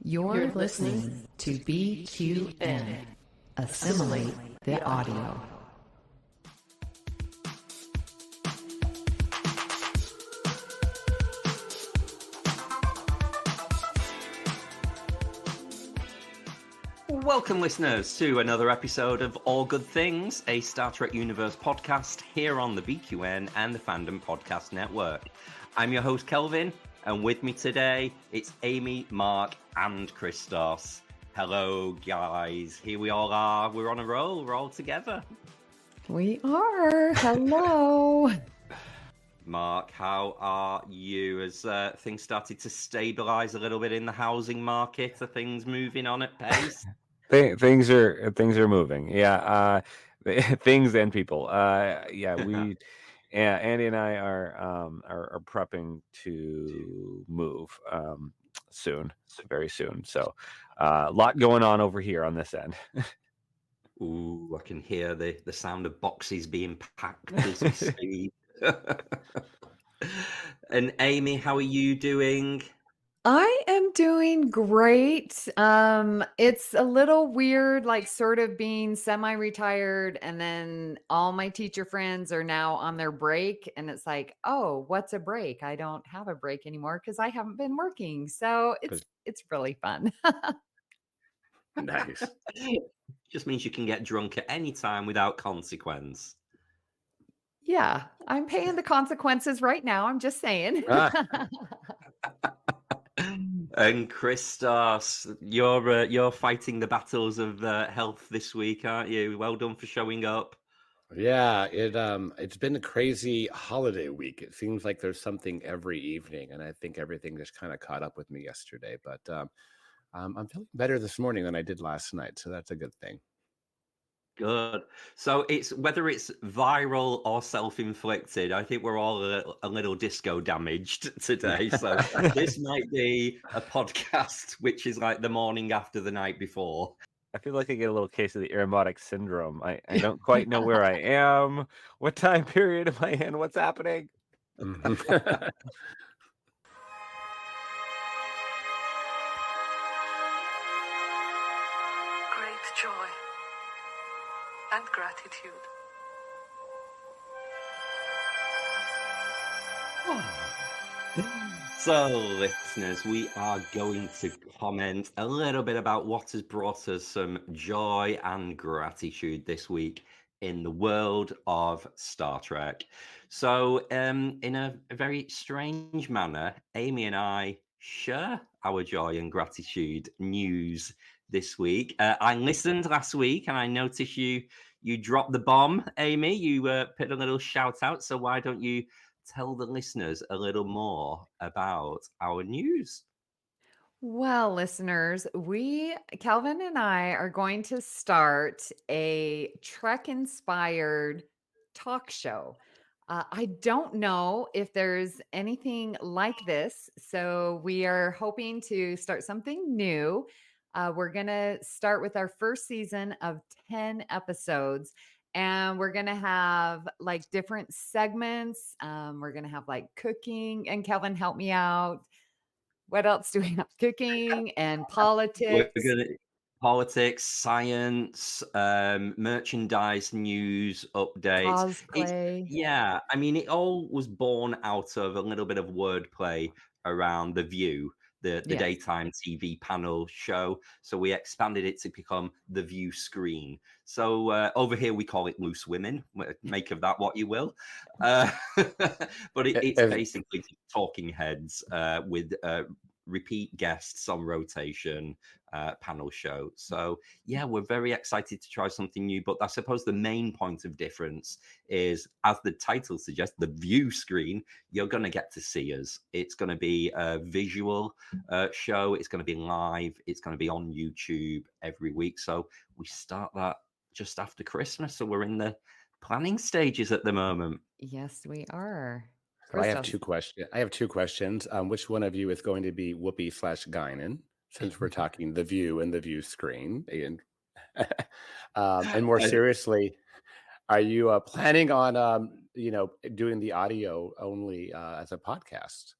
You're listening to BQN. Assimilate the audio. Welcome, listeners, to another episode of All Good Things, a Star Trek Universe podcast here on the BQN and the Fandom Podcast Network. I'm your host, Kelvin, and with me today, it's Amy, Mark, and Christos. Hello, guys. Here we all are. We're on a roll. We're all together. We are. Hello. Mark, how are you? Has things started to stabilize a little bit in the housing market? Are things moving on at pace? Things are moving. Yeah. Things and people. Andy and I are prepping to move soon, very soon. So a lot going on over here on this end. Ooh, I can hear the sound of boxes being packed as we speak. And Amy, how are you doing? I am doing great. It's a little weird, like sort of being semi-retired, and then all my teacher friends are now on their break, and it's like, oh, what's a break? I don't have a break anymore because I haven't been working. So it's really fun. Nice. Just means you can get drunk at any time without consequence. Yeah, I'm paying the consequences right now. I'm just saying. And Christos, you're fighting the battles of health this week, aren't you? Well done for showing up. Yeah, it's been a crazy holiday week. It seems like there's something every evening, and I think everything just kind of caught up with me yesterday. But I'm feeling better this morning than I did last night, so that's a good thing. Good. So it's whether it's viral or self-inflicted, I think we're all a little disco damaged today. So this might be a podcast which is like the morning after the night before. I feel like I get a little case of the aromatic syndrome. I don't quite know where I am. What time period am I in? What's happening? Great joy and gratitude. So, listeners, we are going to comment a little bit about what has brought us some joy and gratitude this week in the world of Star Trek. So, in a very strange manner, Amy and I share our joy and gratitude news this week. I listened last week and I noticed you dropped the bomb, Amy. You put a little shout out. So why don't you tell the listeners a little more about our news? Well, listeners, Kelvin and I are going to start a Trek-inspired talk show. I don't know if there's anything like this, so we are hoping to start something new. We're going to start with our first season of 10 episodes. And we're going to have like different segments. We're going to have like cooking. And Kelvin, help me out. What else do we have? Cooking and politics. We're gonna politics, science, merchandise, news, updates. Cosplay. Yeah, I mean, it all was born out of a little bit of wordplay around The View, the Yes. daytime TV panel show. So we expanded it to become The View Screen. So over here we call it Loose Women. Make of that what you will. But it's basically talking heads with repeat guests on rotation panel show. So yeah, we're very excited to try something new, but I suppose the main point of difference is, as the title suggests, the view screen. You're going to get to see us. It's going to be a visual show. It's going to be live. It's going to be on YouTube every week. So we start that just after Christmas. So we're in the planning stages at the moment. Yes, we are. So I have two questions. Which one of you is going to be Whoopi/Guinan, since we're talking The View and The View Screen? And more seriously, are you planning on doing the audio only as a podcast?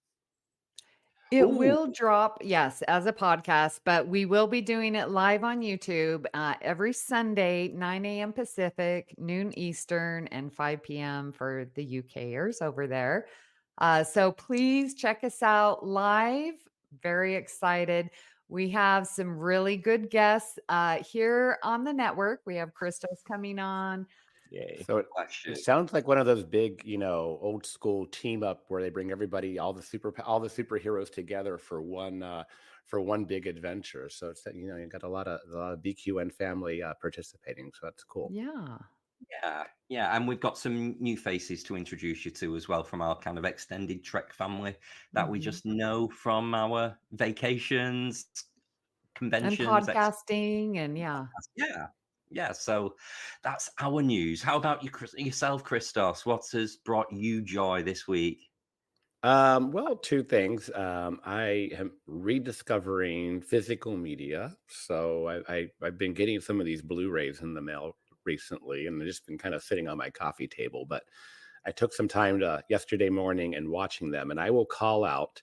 It Ooh, will drop, yes, as a podcast, but we will be doing it live on YouTube every Sunday, 9 a.m. Pacific, noon Eastern, and 5 p.m. for the UKers over there. So please check us out live. Very excited. We have some really good guests here on the network. We have Christos coming on. Yay. So bless it you. sounds like one of those big, old school team up where they bring everybody, all the superheroes together for one big adventure. So it's you got a lot of BQN family participating. So that's cool. Yeah. Yeah, and we've got some new faces to introduce you to as well from our kind of extended Trek family that we Mhm. just know from our vacations, And conventions, podcasting, and yeah. yeah. So that's our news. How about you, yourself, Christos? What has brought you joy this week? Well, two things. I am rediscovering physical media. So I've been getting some of these Blu-rays in the mail recently, and they've just been kind of sitting on my coffee table. But I took some time yesterday morning and watching them, and I will call out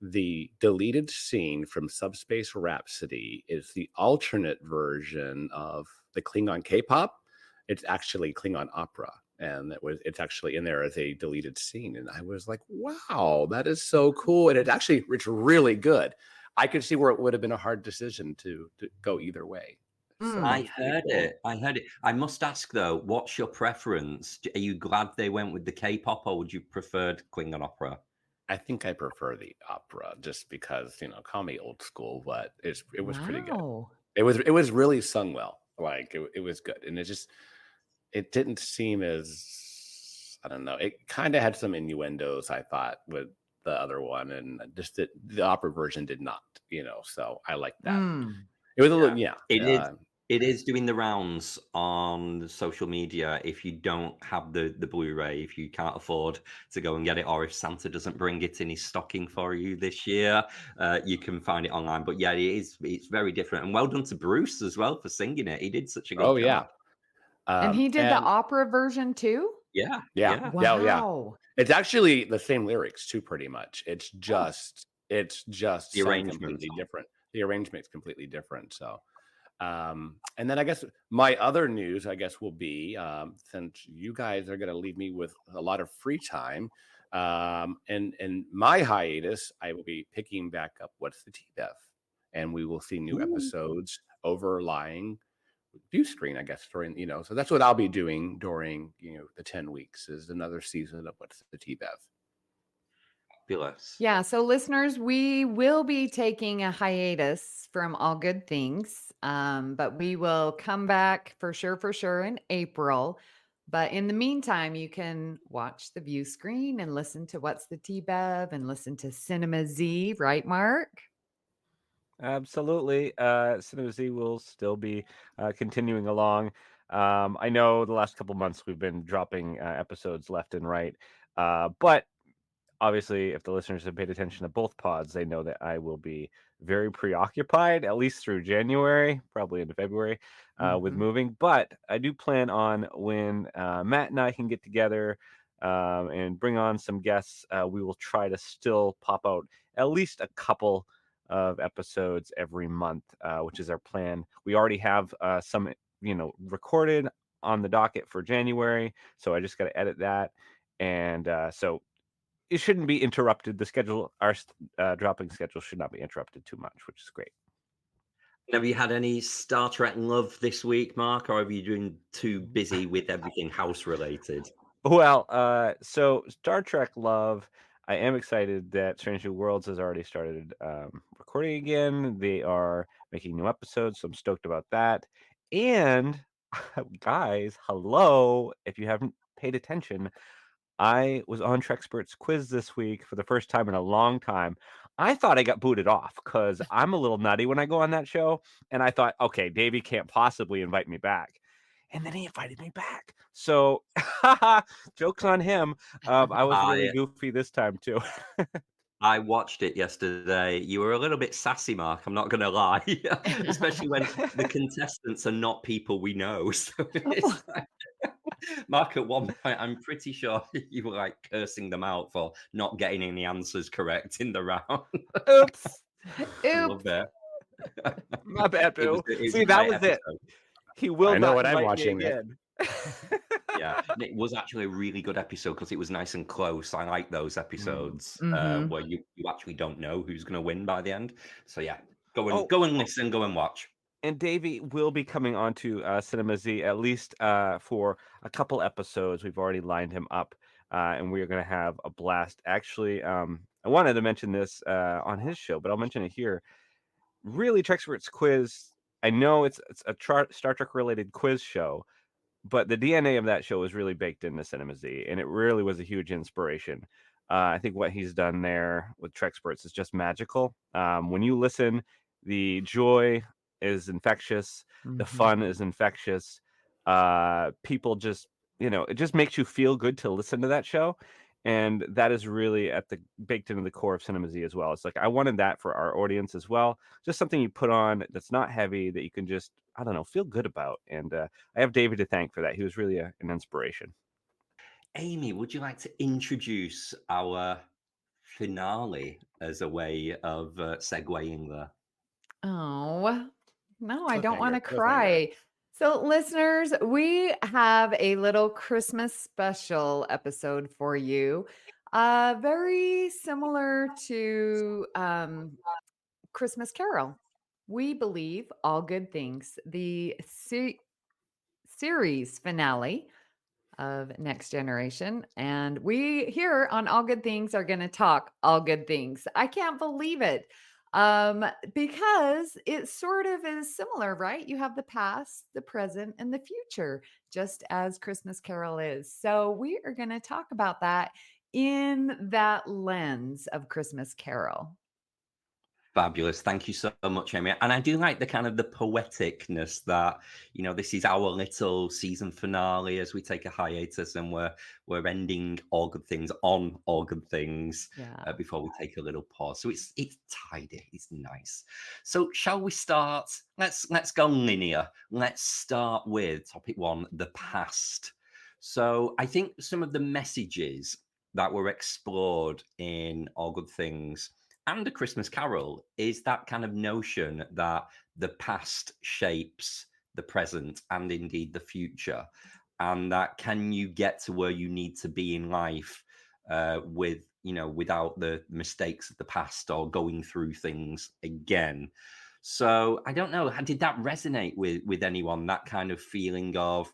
the deleted scene from Subspace Rhapsody is the alternate version of the Klingon K-pop. It's actually Klingon opera, and it's actually in there as a deleted scene. And I was like, wow, that is so cool. And it's really good. I could see where it would have been a hard decision to go either way. So Mm. I that's pretty heard cool. it. I heard it. I must ask though, what's your preference? Are you glad they went with the K-pop, or would you preferred Klingon opera? I think I prefer the opera just because, call me old school, but it was pretty good. Wow. It was really sung well. Like it was good. And it didn't seem as, I don't know, it kind of had some innuendos, I thought, with the other one, and just the opera version did not, so I like that. Mm. It was a little, yeah. It is. It is doing the rounds on social media. If you don't have the Blu-ray, if you can't afford to go and get it, or if Santa doesn't bring it in his stocking for you this year, you can find it online. But yeah, it's very different. And well done to Bruce as well for singing it. He did such a good Oh, job. yeah. And he did the And opera version too? Yeah, yeah, yeah. yeah, yeah. Wow. It's actually the same lyrics too, pretty much. It's Oh. just The sung arrangement's completely on. different. The arrangement's completely different. So, and then I guess my other news, I guess, will be since you guys are going to leave me with a lot of free time, and my hiatus, I will be picking back up What's the TBEF, and we will see new Ooh. episodes overlying view screen, I guess, during, so that's what I'll be doing during, the 10 weeks is another season of What's the TBEF. Fabulous. Yeah. So, listeners, we will be taking a hiatus from All Good Things, but we will come back for sure in April. But in the meantime, you can watch the view screen and listen to What's the T-Bev and listen to Cinema Z, right, Mark? Absolutely. Cinema Z will still be continuing along. I know the last couple months we've been dropping episodes left and right, but obviously, if the listeners have paid attention to both pods, they know that I will be very preoccupied, at least through January, probably into February, with Mhm. moving. But I do plan on when Matt and I can get together and bring on some guests, we will try to still pop out at least a couple of episodes every month, which is our plan. We already have some, recorded on the docket for January, so I just got to edit that. And so it shouldn't be interrupted. The schedule, our dropping schedule should not be interrupted too much, which is great. Have you had any Star Trek love this week, Mark, or have you been too busy with everything house related? Well, so Star Trek love. I am excited that Strange New Worlds has already started recording again. They are making new episodes, so I'm stoked about that. And guys, hello! If you haven't paid attention, I was on Trexpert's quiz this week for the first time in a long time. I thought I got booted off because I'm a little nutty when I go on that show. And I thought, okay, Davey can't possibly invite me back. And then he invited me back. So, joke's on him. I was really goofy this time, too. I watched it yesterday. You were a little bit sassy, Mark. I'm not going to lie, especially when the contestants are not people we know. So it's like... Mark, at one point, I'm pretty sure you were like cursing them out for not getting any answers correct in the round. Oops. I Oops. love that. My bad, It was Boo. it was See, a that great was it. episode. He will I know not what I'm invite me watching. again. Yeah, and it was actually a really good episode because it was nice and close. I like those episodes Mhm. where you actually don't know who's going to win by the end. So yeah, go and Oh, listen, go and watch. and Davey will be coming on to Cinema Z at least for a couple episodes. We've already lined him up, and we are going to have a blast. Actually, I wanted to mention this on his show, but I'll mention it here. Really, Trexpert's quiz. I know it's a Star Trek related quiz show, but the DNA of that show was really baked into Cinema Z, and it really was a huge inspiration. I think what he's done there with Trexperts is just magical. When you listen, the joy is infectious, the Mhm. fun is infectious. People just, it just makes you feel good to listen to that show. And that is really at the baked into the core of Cinema Z as well. It's like I wanted that for our audience as well. Just something you put on that's not heavy that you can just, I don't know, feel good about. And I have David to thank for that. He was really an inspiration. Amy, would you like to introduce our finale as a way of segueing there? Oh, no, I don't want Cliffhanger, to cliffhanger. cry. So, listeners, we have a little Christmas special episode for you. Very similar to Christmas Carol. We believe all good things. The series finale of Next Generation. And we here on All Good Things are going to talk all good things. I can't believe it. Because it sort of is similar, right? You have the past, the present, and the future, just as Christmas Carol is. So we are going to talk about that in that lens of Christmas Carol. Fabulous. Thank you so much, Amy. And I do like the kind of the poeticness that, this is our little season finale as we take a hiatus and we're ending All Good Things on All Good Things Yeah. before we take a little pause. So it's tidy, it's nice. So shall we start? Let's go linear. Let's start with topic one, the past. So I think some of the messages that were explored in All Good Things and A Christmas Carol is that kind of notion that the past shapes the present and indeed the future, and that can you get to where you need to be in life without the mistakes of the past or going through things again. So I don't know, did that resonate with anyone, that kind of feeling of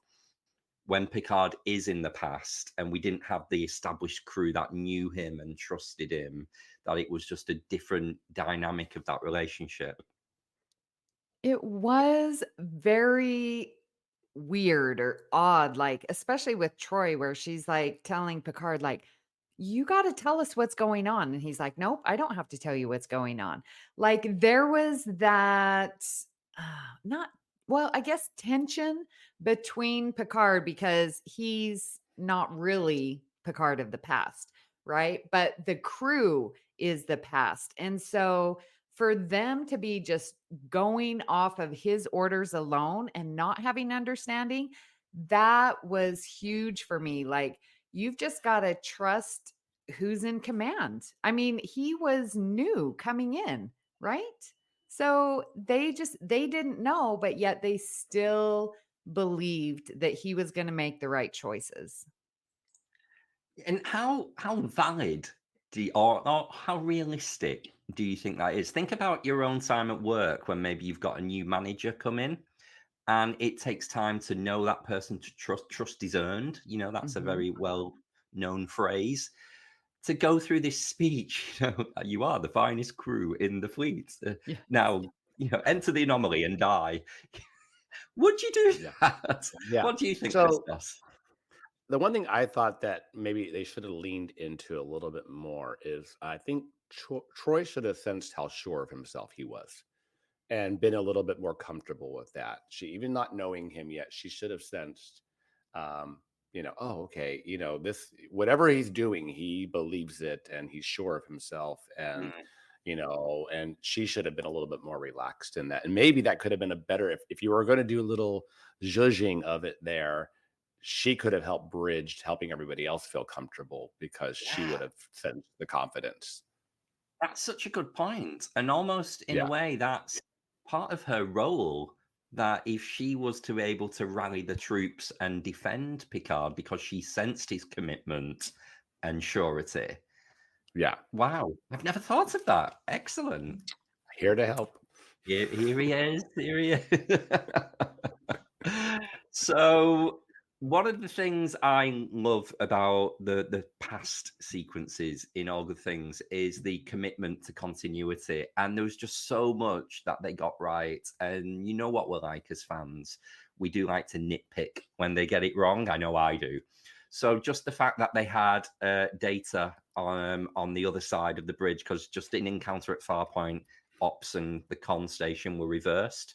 when Picard is in the past and we didn't have the established crew that knew him and trusted him, that it was just a different dynamic of that relationship? It was very weird or odd, like, especially with Troy, where she's like telling Picard, like, you got to tell us what's going on. And he's like, nope, I don't have to tell you what's going on. Like, there was that, not, well, I guess tension between Picard because he's not really Picard of the past, right? But the crew is the past. And so, for them to be just going off of his orders alone and not having understanding, that was huge for me. Like, you've just got to trust who's in command. I mean, he was new coming in, right? So they didn't know, but yet they still believed that he was going to make the right choices. And how valid or how realistic do you think that is? Think about your own time at work when maybe you've got a new manager come in and it takes time to know that person, to trust is earned. That's a Mhm. very well known phrase. To go through this speech, you are the finest crew in the fleet. Yeah. Now, enter the anomaly and die. Would you do Yeah. that? Yeah. What do you think, So Christos? the one thing I thought that maybe they should have leaned into a little bit more is I think Troy should have sensed how sure of himself he was and been a little bit more comfortable with that. She, even not knowing him yet, she should have sensed, oh, okay, this, whatever he's doing, he believes it and he's sure of himself. And, and she should have been a little bit more relaxed in that. And maybe that could have been a better, if you were going to do a little zhuzhing of it there, she could have helped bridge helping everybody else feel comfortable because she would have sensed the confidence. That's such a good point. And almost in a Yeah. way, that's part of her role. That if she was to be able to rally the troops and defend Picard because she sensed his commitment and surety. Yeah. Wow. I've never thought of that. Excellent. Here to help. Here he is. Here he is. So, one of the things I love about the past sequences in All Good Things is the commitment to continuity. And there was just so much that they got right. And you know what we're like as fans? We do like to nitpick when they get it wrong. I know I do. So just the fact that they had Data on the other side of the bridge, because just in Encounter at Farpoint, Ops and the con station were reversed.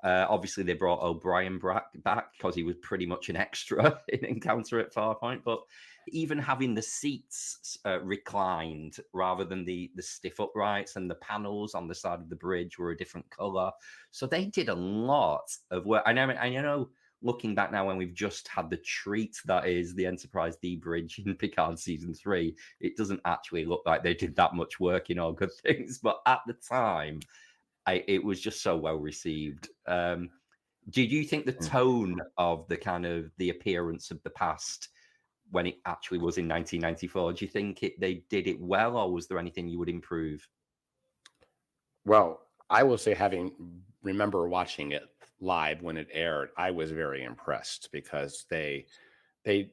Obviously, they brought O'Brien back because he was pretty much an extra in Encounter at Farpoint. But even having the seats reclined rather than the stiff uprights, and the panels on the side of the bridge were a different color, so they did a lot of work. I know. Looking back now, when we've just had the treat that is the Enterprise D bridge in Picard season 3, it doesn't actually look like they did that much work in All Good Things. But at the time, it was just so well received. Did you think the tone of the kind of the appearance of the past when it actually was in 1994, do you think they did it well, or was there anything you would improve? Well, I will say, remember watching it live when it aired, I was very impressed because they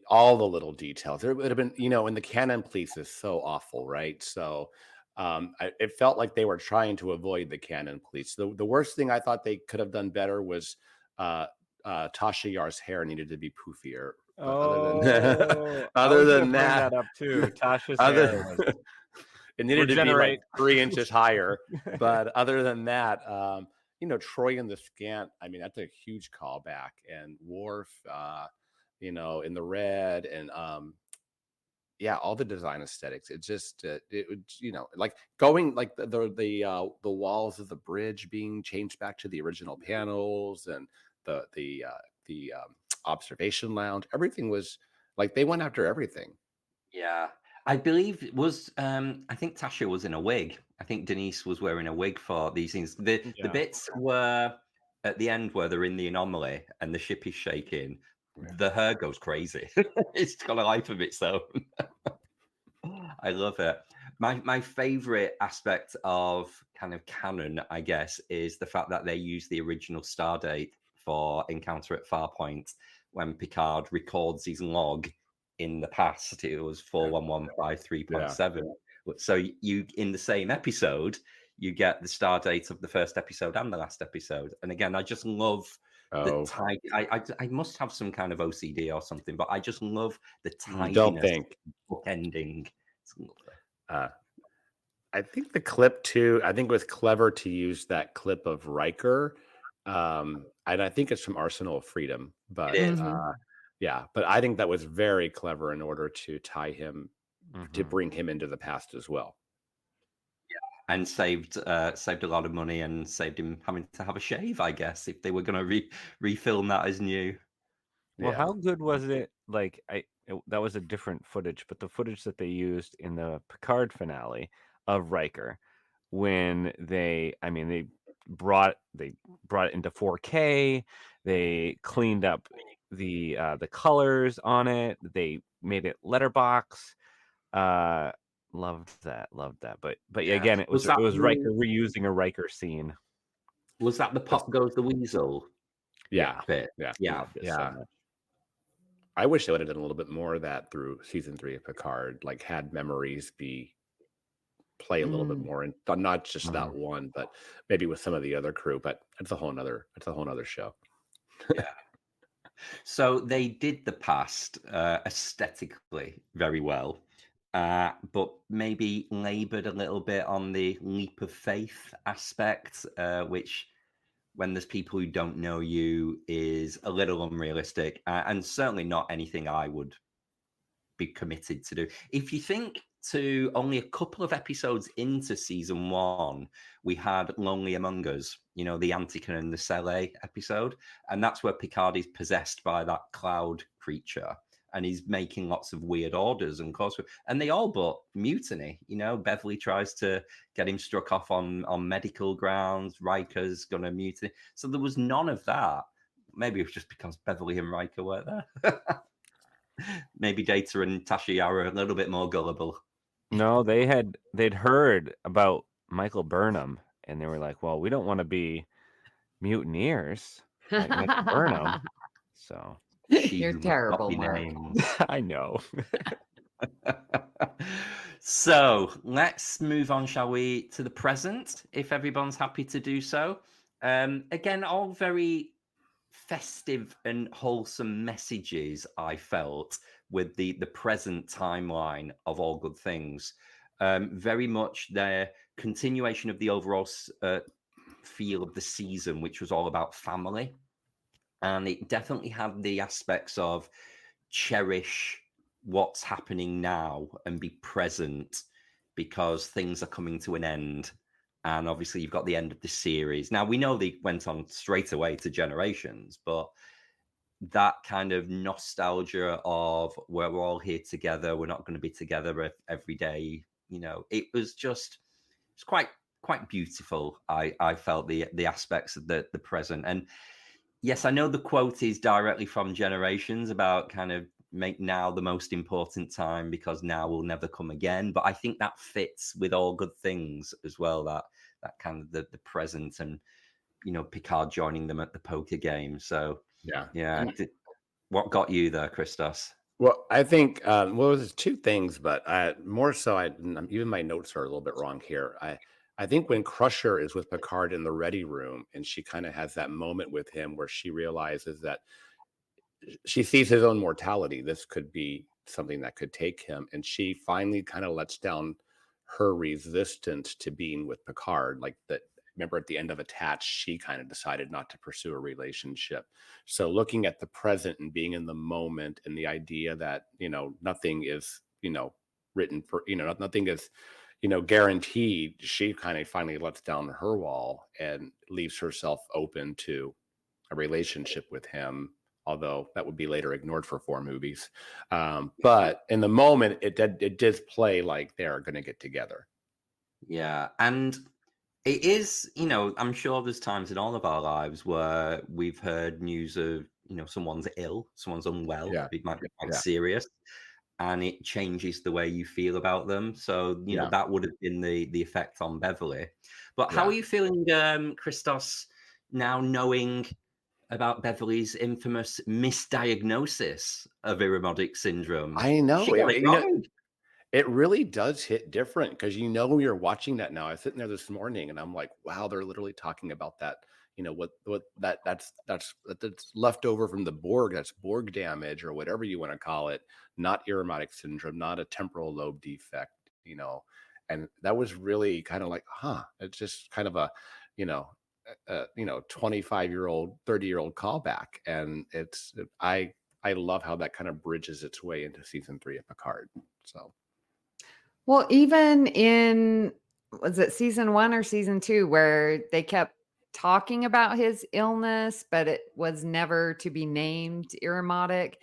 all the little details. There would have been, and the canon police is so awful, right? So it felt like they were trying to avoid the canon police. The worst thing I thought they could have done better was Tasha Yar's hair needed to be poofier. But other than that, up too. Tasha's other, hair was it needed to be like Regenerate. 3 inches higher. But other than that, Troy in the Scant, I mean, that's a huge callback. And Worf, in the red, and all the design aesthetics. It just it would, like going like the walls of the bridge being changed back to the original panels, and the observation lounge. Everything was like they went after everything. Yeah. I believe it was I think Tasha was in a wig. I think Denise was wearing a wig for these things. The bits were at the end where they're in the anomaly and the ship is shaking. The hair goes crazy. It's got a life of its own. I love it. My favorite aspect of kind of canon, I guess, is the fact that they use the original star date for Encounter at Farpoint when Picard records his log in the past. It was 41153.7. So you, in the same episode, you get the star date of the first episode and the last episode. And again, I just love the tight. I must have some kind of OCD or something, but I just love the tidiness. Don't think bookending. I think the clip too. I think it was clever to use that clip of Riker, and I think it's from Arsenal of Freedom. But but I think that was very clever in order to tie him to bring him into the past as well. Yeah, and saved a lot of money and saved him having to have a shave, I guess, if they were going to refilm that as new. Well, how good was it? Like that was a different footage, but the footage that they used in the Picard finale of Riker, when they brought it into 4K, they cleaned up the colors on it, they made it letterbox. Loved that. But again, it was Riker reusing a Riker scene. Was that the Pop Goes the Weasel? Yeah. So I wish they would have done a little bit more of that through season 3 of Picard, like had memories play a little bit more, and not just that one, but maybe with some of the other crew. But it's a whole nother show. Yeah. So they did the past aesthetically very well, but maybe labored a little bit on the leap of faith aspect, which, when there's people who don't know you, is a little unrealistic, and certainly not anything I would be committed to do. If you think to only a couple of episodes into season 1, we had Lonely Among Us, the Antican and the Sele episode. And that's where Picard is possessed by that cloud creature. And he's making lots of weird orders and cause, and they all but mutiny. Beverly tries to get him struck off on medical grounds. Riker's gonna mutiny. So there was none of that. Maybe it was just because Beverly and Riker weren't there. Maybe Data and Tasha Yar are a little bit more gullible. No, they'd heard about Michael Burnham, and they were like, "Well, we don't want to be mutineers like Michael Burnham." So You're Must not terrible, be Mark. named. I know. So let's move on, shall we, to the present, if everyone's happy to do so. Again, all very festive and wholesome messages, I felt, with the present timeline of All Good Things. Very much their continuation of the overall feel of the season, which was all about family. And it definitely had the aspects of cherish what's happening now and be present because things are coming to an end. And obviously, you've got the end of the series. Now, we know they went on straight away to Generations, but that kind of nostalgia of where we're all here together, we're not going to be together every day. It was just, it's quite beautiful. I felt the aspects of the present. And yes, I know the quote is directly from Generations about kind of make now the most important time because now will never come again. But I think that fits with All Good Things as well, that kind of the present and, Picard joining them at the poker game. So, yeah. What got you there, Christos? Well, I think there's two things, but more so, even my notes are a little bit wrong here. I think when Crusher is with Picard in the ready room, and she kind of has that moment with him where she realizes that she sees his own mortality. This could be something that could take him, and she finally kind of lets down her resistance to being with Picard, like that. Remember at the end of Attached, she kind of decided not to pursue a relationship. So looking at the present and being in the moment and the idea that, nothing is, written for, nothing is, guaranteed, she kind of finally lets down her wall and leaves herself open to a relationship with him, although that would be later ignored for 4 movies. But in the moment, it does play like they're going to get together. Yeah. And it is, I'm sure there's times in all of our lives where we've heard news of, someone's ill, someone's unwell. Yeah. It might be quite serious, and it changes the way you feel about them. So, that would have been the effect on Beverly. But how are you feeling, Christos, now knowing about Beverly's infamous misdiagnosis of Irumodic syndrome? I know. She got it wrong. It really does hit different because you're watching that now. I was sitting there this morning and I'm like, wow, they're literally talking about that. That's left over from the Borg. That's Borg damage or whatever you want to call it. Not Irumodic syndrome, not a temporal lobe defect. And that was really kind of like, it's just kind of a 25-year-old, 30-year-old callback, and I love how that kind of bridges its way into season 3 of Picard. So. Well, even in, was it season 1 or season 2, where they kept talking about his illness, but it was never to be named Irumodic.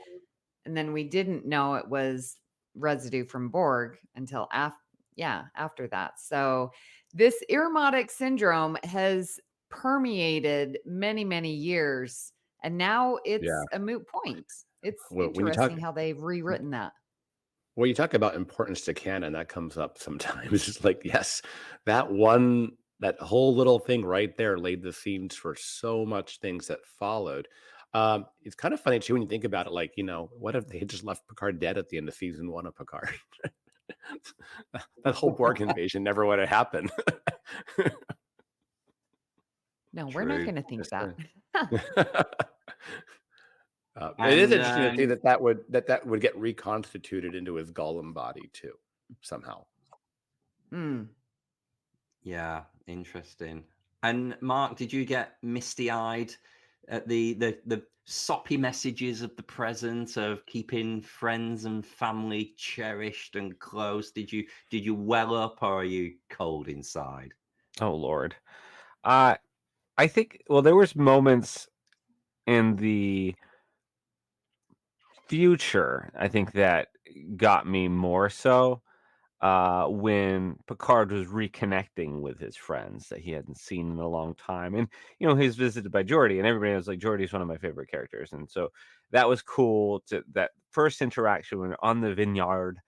And then we didn't know it was residue from Borg until after that. So this Irumodic syndrome has permeated many, many years. And now it's a moot point. It's interesting how they've rewritten that. Well, you talk about importance to canon, that comes up sometimes. It's just like, yes, that whole little thing right there laid the scenes for so much things that followed. It's kind of funny too when you think about it, like, what if they had just left Picard dead at the end of season 1 of Picard? That whole Borg invasion never would have happened. No, we're not going to think that. It is interesting to see that would get reconstituted into his Gollum body too, somehow. Yeah, interesting. And Mark, did you get misty-eyed The soppy messages of the present, of keeping friends and family cherished and close. Did you well up, or are you cold inside? Oh Lord. I think, well, there was moments in the future, I think, that got me more so, when Picard was reconnecting with his friends that he hadn't seen in a long time. And, he's visited by Geordi, and everybody was like, Geordi's one of my favorite characters. And so that was cool, to that first interaction when they're on the vineyard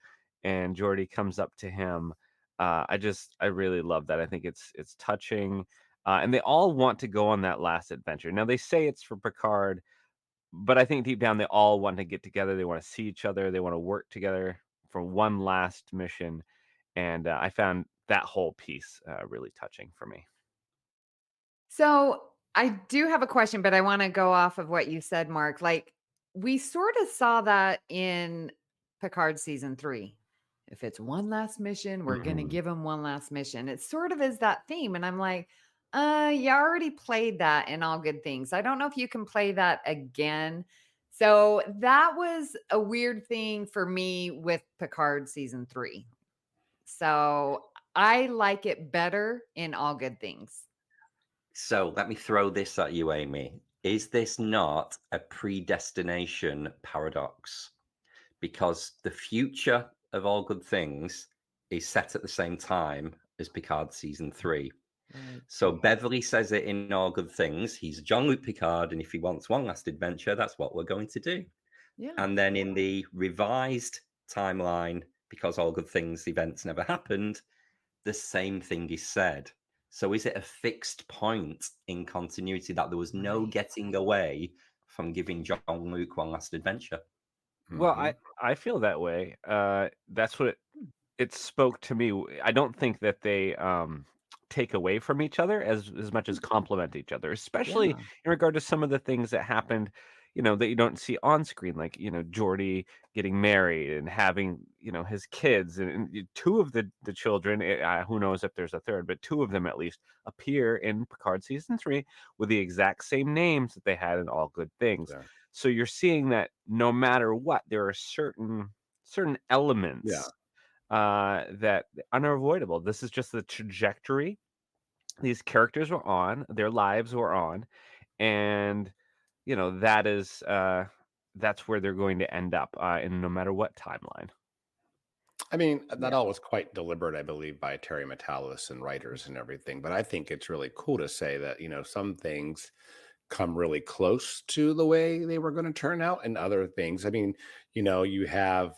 and Geordi comes up to him. I really love that. I think it's touching. And they all want to go on that last adventure. Now they say it's for Picard, but I think deep down they all want to get together. They want to see each other. They want to work together for one last mission. And I found that whole piece really touching for me. So I do have a question, but I want to go off of what you said, Mark. Like, we sort of saw that in Picard season 3. If it's one last mission, we're going to Mhm. give him one last mission. It sort of is that theme. And I'm like, you already played that in All Good Things. I don't know if you can play that again. So that was a weird thing for me with Picard season 3. So I like it better in All Good Things. So let me throw this at you, Amy. Is this not a predestination paradox? Because the future of All Good Things is set at the same time as Picard season 3. Right. So Beverly says it in All Good Things. He's Jean-Luc Picard, and if he wants one last adventure, that's what we're going to do. Yeah. And then in the revised timeline, because All Good Things events never happened, the same thing is said. So is it a fixed point in continuity that there was no Right. getting away from giving Jean-Luc one last adventure? Well, Mhm. I feel that way. That's what it spoke to me. I don't think that they take away from each other as much as complement each other, especially Yeah. in regard to some of the things that happened, that you don't see on screen, like, Geordi getting married and having, his kids, and two of the children, who knows if there's a third, but two of them at least appear in Picard season 3 with the exact same names that they had in All Good Things. Yeah. So you're seeing that no matter what, there are certain elements that unavoidable. This is just the trajectory these characters were on, their lives were on, and that is that's where they're going to end up in no matter what timeline. I mean, that Yeah. all was quite deliberate, I believe, by Terry Matalas and writers and everything. But I think it's really cool to say that, some things come really close to the way they were going to turn out, and other things. I mean, you have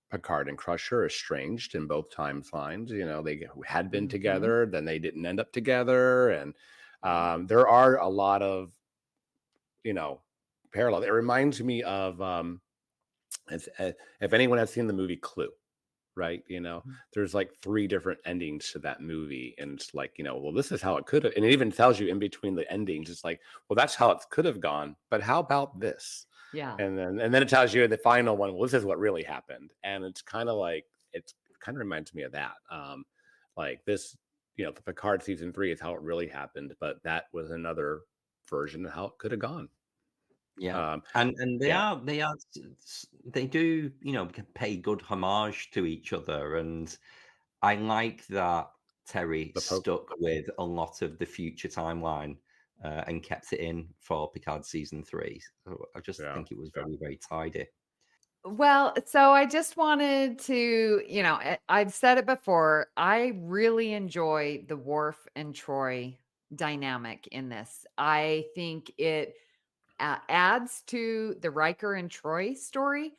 Picard and Crusher estranged in both timelines. They had been Mhm. together, then they didn't end up together. And Yeah. there are a lot of, parallel. It reminds me of, if anyone has seen the movie Clue, right? Mhm. There's like three different endings to that movie. And it's like, well, this is how it could have. And it even tells you in between the endings, it's like, well, that's how it could have gone. But how about this? Yeah. And then it tells you in the final one, well, this is what really happened. And it's kind of like, it kind of reminds me of that. Like this, the Picard season 3 is how it really happened, but that was another version of how it could have gone. Yeah, Um, and yeah, they do, pay good homage to each other, and I like that Terry the poke. stuck with a lot of the future timeline and kept it in for Picard season 3. So I just Yeah. think it was very, very tidy. Well, so I just wanted to, I've said it before. I really enjoy the Worf and Troy dynamic in this. I think it adds to the Riker and Troy story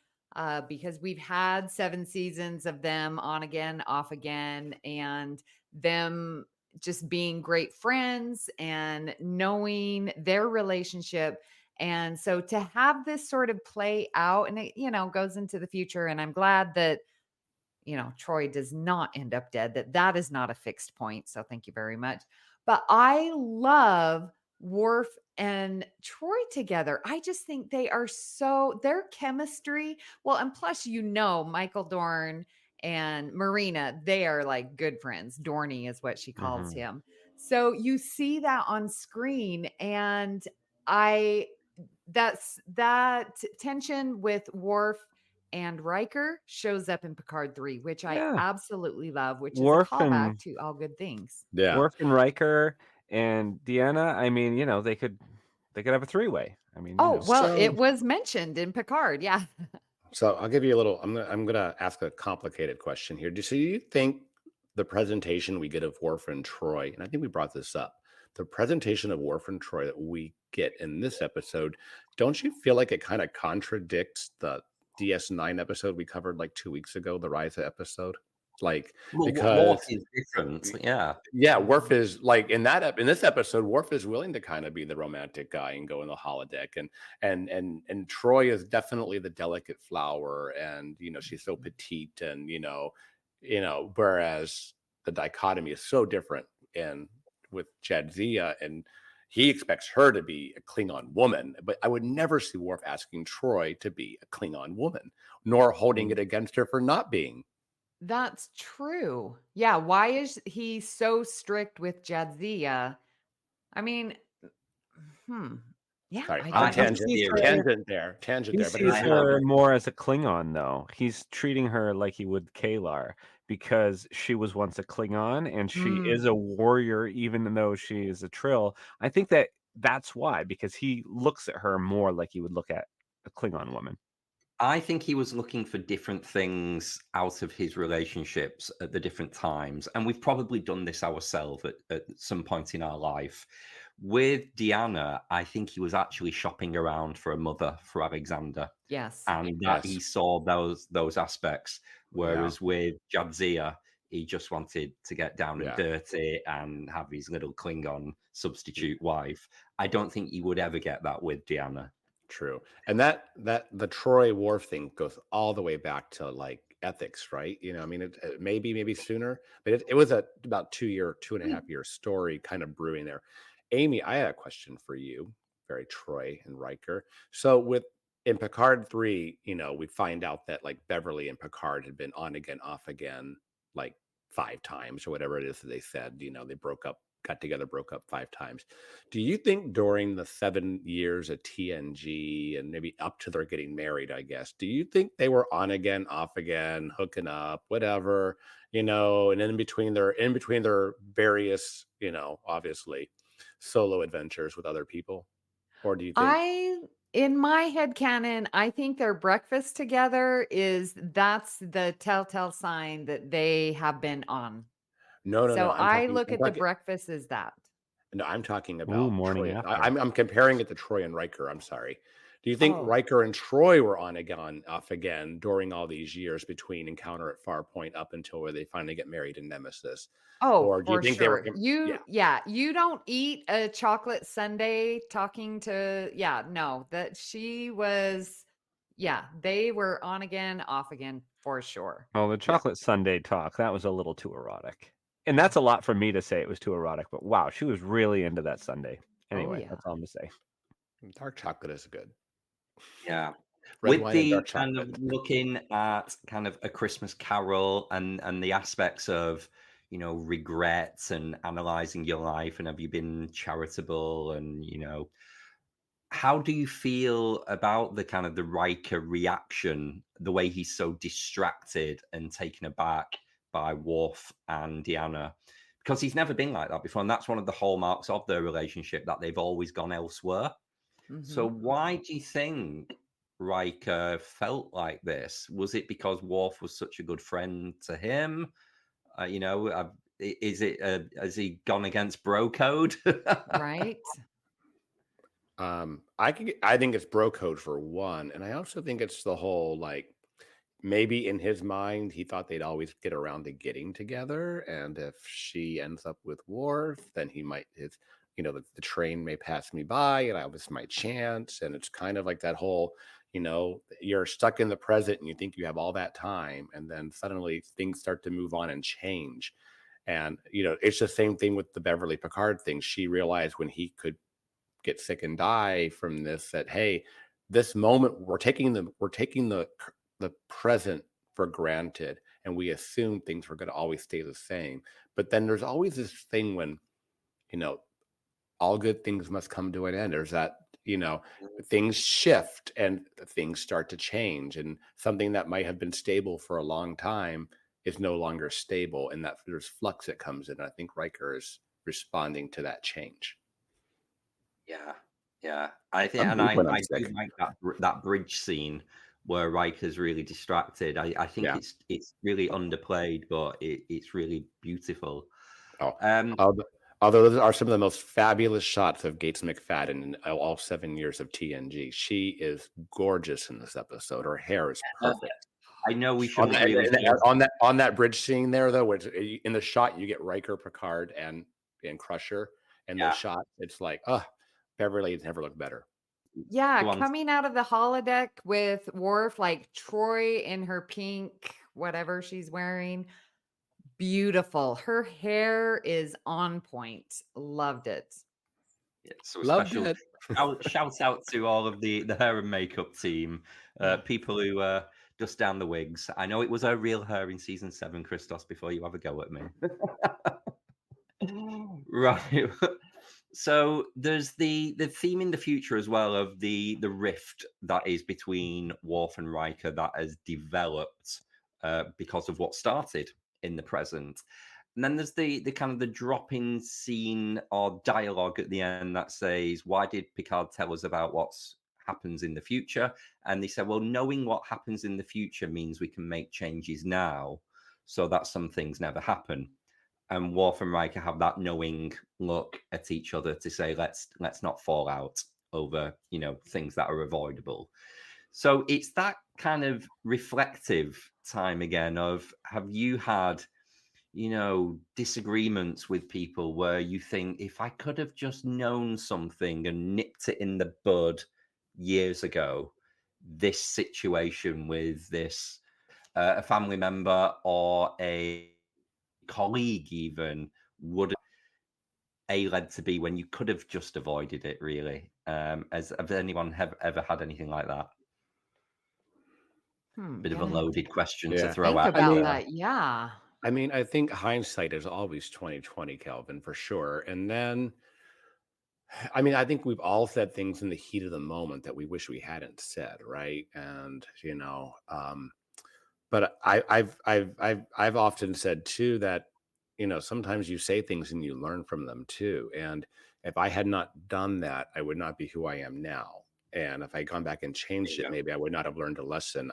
because we've had 7 seasons of them on again, off again, and them just being great friends and knowing their relationship. And so to have this sort of play out, and it, goes into the future. And I'm glad that, Troy does not end up dead, that is not a fixed point. So thank you very much. But I love Worf and Troy together. I just think they are their chemistry. Well, and plus, Michael Dorn and Marina, they are like good friends. Dorney is what she calls Mhm. him. So you see that on screen, and that tension with Worf and Riker shows up in Picard 3, which I Yeah. absolutely love, which is a Worf callback and to All Good Things. Yeah. Worf and Riker and Deanna. I mean, they could have a three-way. I mean, Oh, well, So- it was mentioned in Picard. Yeah. So I'll give you a little. I'm gonna ask a complicated question here. So you think the presentation we get of Worf and Troy, and I think we brought this up, the presentation of Worf and Troy that we get in this episode, don't you feel like it kind of contradicts the DS9 episode we covered like 2 weeks ago, the Ryza episode? Like, Well, because Worf is different. Yeah. yeah, Worf is like in this episode, Worf is willing to kind of be the romantic guy and go in the holodeck, and Troy is definitely the delicate flower, and she's so petite, and whereas the dichotomy is so different and with Jadzia, and he expects her to be a Klingon woman, but I would never see Worf asking Troy to be a Klingon woman, nor holding it against her for not being. That's true. Yeah. Why is he so strict with Jadzia? I mean, yeah, Sorry, I on don't know. tangent, He's tangent there, He but sees I have- her more as a Klingon, though. He's treating her like he would Kalar because she was once a Klingon and she is a warrior, even though she is a Trill. I think that's why, because he looks at her more like he would look at a Klingon woman. I think he was looking for different things out of his relationships at the different times. And we've probably done this ourselves at some point in our life. With Deanna, I think he was actually shopping around for a mother for Alexander. Yes. And that he Yes. saw those aspects. Whereas with Jadzia, he just wanted to get down and dirty and have his little Klingon substitute wife. I don't think he would ever get that with Deanna. True. And that the Troy Worf thing goes all the way back to like ethics, right? I mean, it maybe sooner, but it was about 2.5 year story kind of brewing there. Amy, I had a question for you, very Troy and Riker. So in Picard 3, we find out that like Beverly and Picard had been on again, off again, like 5 times or whatever it is that they said. They got together, broke up 5 times. Do you think during the 7 years at TNG and maybe up to their getting married, I guess, do you think they were on again, off again, hooking up, whatever, and in between their various, obviously solo adventures with other people? Or do you think In my headcanon, I think their breakfast together that's the telltale sign that they have been on. no, So I look I'm at the talking, breakfast as that. no, I'm talking Ooh, about morning Troy. after. I'm comparing it to Troy and Riker. I'm sorry. Do you think Oh. Riker and Troy were on again, off again during all these years between Encounter at Farpoint up until where they finally get married in Nemesis? Oh, Or do you for think sure. they were? You don't eat a chocolate sundae talking to, no, that she was, they were on again, off again for sure. Well, the chocolate sundae talk, that was a little too erotic. And that's a lot for me to say it was too erotic, but wow, she was really into that sundae. Anyway, yeah. that's all I'm going to say. Dark chocolate is good. Yeah. Red With wine and the dark kind chocolate. of looking at kind of A Christmas Carol and the aspects of, regrets and analyzing your life and have you been charitable and, how do you feel about the kind of the Riker reaction, the way he's so distracted and taken aback by Worf and Deanna? Because he's never been like that before. And that's one of the hallmarks of their relationship, that they've always gone elsewhere. So why do you think Riker felt like this? Was it because Worf was such a good friend to him? Is it has he gone against bro code? Right. I think it's bro code for one, and I also think it's the whole like maybe in his mind he thought they'd always get around to getting together, and if she ends up with Worf, then he might the train may pass me by and I was my chance. And it's kind of like that whole you're stuck in the present and you think you have all that time, and then suddenly things start to move on and change. And it's the same thing with the Beverly Picard thing. She realized when he could get sick and die from this, that hey, this moment we're taking the present for granted, and we assume things were going to always stay the same. But then there's always this thing when all good things must come to an end. There's that things shift and things start to change, and something that might have been stable for a long time is no longer stable, and that there's flux that comes in. I think Riker is responding to that change. Yeah. I think, I'm and deep when I'm I do sick. like that bridge scene where Riker's really distracted. I think Yeah. it's really underplayed, but it's really beautiful. Oh, Um, although those are some of the most fabulous shots of Gates McFadden in all 7 years of TNG. She is gorgeous in this episode. Her hair is perfect. I know we On shouldn't that, really say on that bridge scene there, though, where in the shot you get Riker, Picard, and Crusher, and Yeah. those shots, it's like, Beverly has never looked better. Yeah, Go on. coming out of the holodeck with Worf, like Troy in her pink, whatever she's wearing. Beautiful. Her hair is on point. Loved it. Yeah, so a Loved special it. shout out to all of the hair and makeup team, Yeah. people who dust down the wigs. I know it was her real hair in season 7, Christos, before you have a go at me. Right. So there's the theme in the future as well of the rift that is between Worf and Riker that has developed because of what started in the present. And then there's the kind of the drop-in scene or dialogue at the end that says, "Why did Picard tell us about what's happens in the future?" And they said, "Well, knowing what happens in the future means we can make changes now, so that some things never happen." And Worf and Riker have that knowing look at each other to say, let's not fall out over things that are avoidable. So it's that kind of reflective time again of, have you had disagreements with people where you think, if I could have just known something and nipped it in the bud years ago, this situation with this a family member or a colleague even would A led to B when you could have just avoided it, really. Has anyone ever had anything like that? Bit of a Gonna loaded question to Yeah. throw think out about there. that. Yeah. I mean, I think hindsight is always 2020, Kelvin, for sure. And then, I mean, I think we've all said things in the heat of the moment that we wish we hadn't said, right? And but I've often said too that sometimes you say things and you learn from them too. And if I had not done that, I would not be who I am now. And if I had gone back and changed it, maybe I would not have learned a lesson.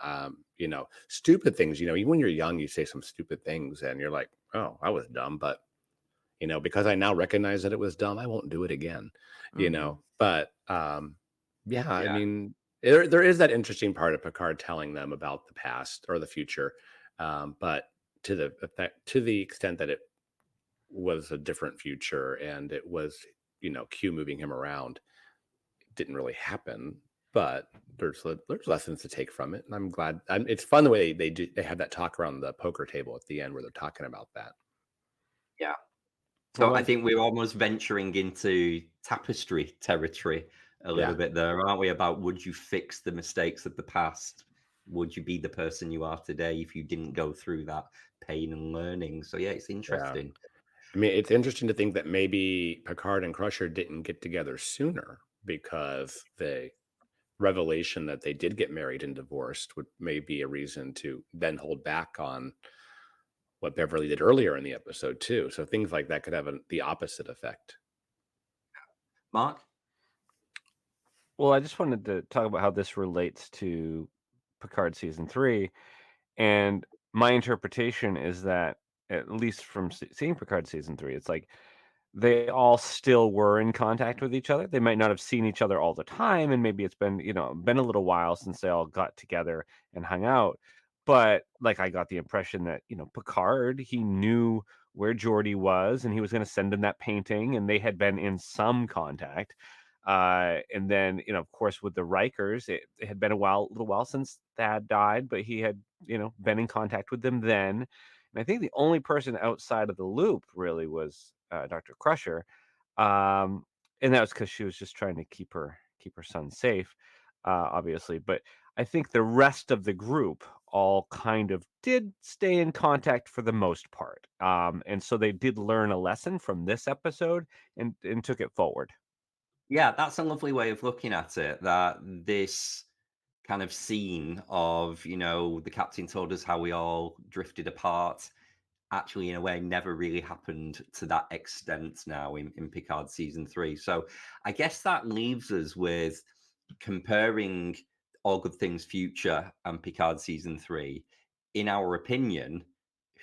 Stupid things. Even when you're young, you say some stupid things, and you're like, "Oh, I was dumb," but because I now recognize that it was dumb, I won't do it again. Mhm. But yeah, I mean, there is that interesting part of Picard telling them about the past or the future, but to the extent that it was a different future and it was Q moving him around, it didn't really happen. But there's lessons to take from it, and I'm glad. It's fun the way they have that talk around the poker table at the end where they're talking about that. Yeah. So Well, I think we're almost venturing into tapestry territory a little bit there, aren't we? About, would you fix the mistakes of the past? Would you be the person you are today if you didn't go through that pain and learning? So yeah, it's Yeah. interesting. I mean, it's interesting to think that maybe Picard and Crusher didn't get together sooner because the revelation that they did get married and divorced would may be a reason to then hold back on what Beverly did earlier in the episode too. So things like that could have the opposite effect. Mark? Well, I just wanted to talk about how this relates to Picard season 3, and my interpretation is that, at least from seeing Picard season 3, it's like they all still were in contact with each other. They might not have seen each other all the time, and maybe it's been a little while since they all got together and hung out. But like, I got the impression that Picard, he knew where Geordi was, and he was going to send him that painting, and they had been in some contact. And then of course, with the Rikers, it had been a little while since Thad died, but he had been in contact with them then. And I think the only person outside of the loop really was Dr. Crusher, and that was because she was just trying to keep her son safe, obviously. But I think the rest of the group all kind of did stay in contact for the most part, and so they did learn a lesson from this episode and took it forward. Yeah, that's a lovely way of looking at it. That this kind of scene of, the captain told us how we all drifted apart, actually, in a way, never really happened to that extent now in Picard season 3. So I guess that leaves us with comparing All Good Things Future and Picard season 3. In our opinion,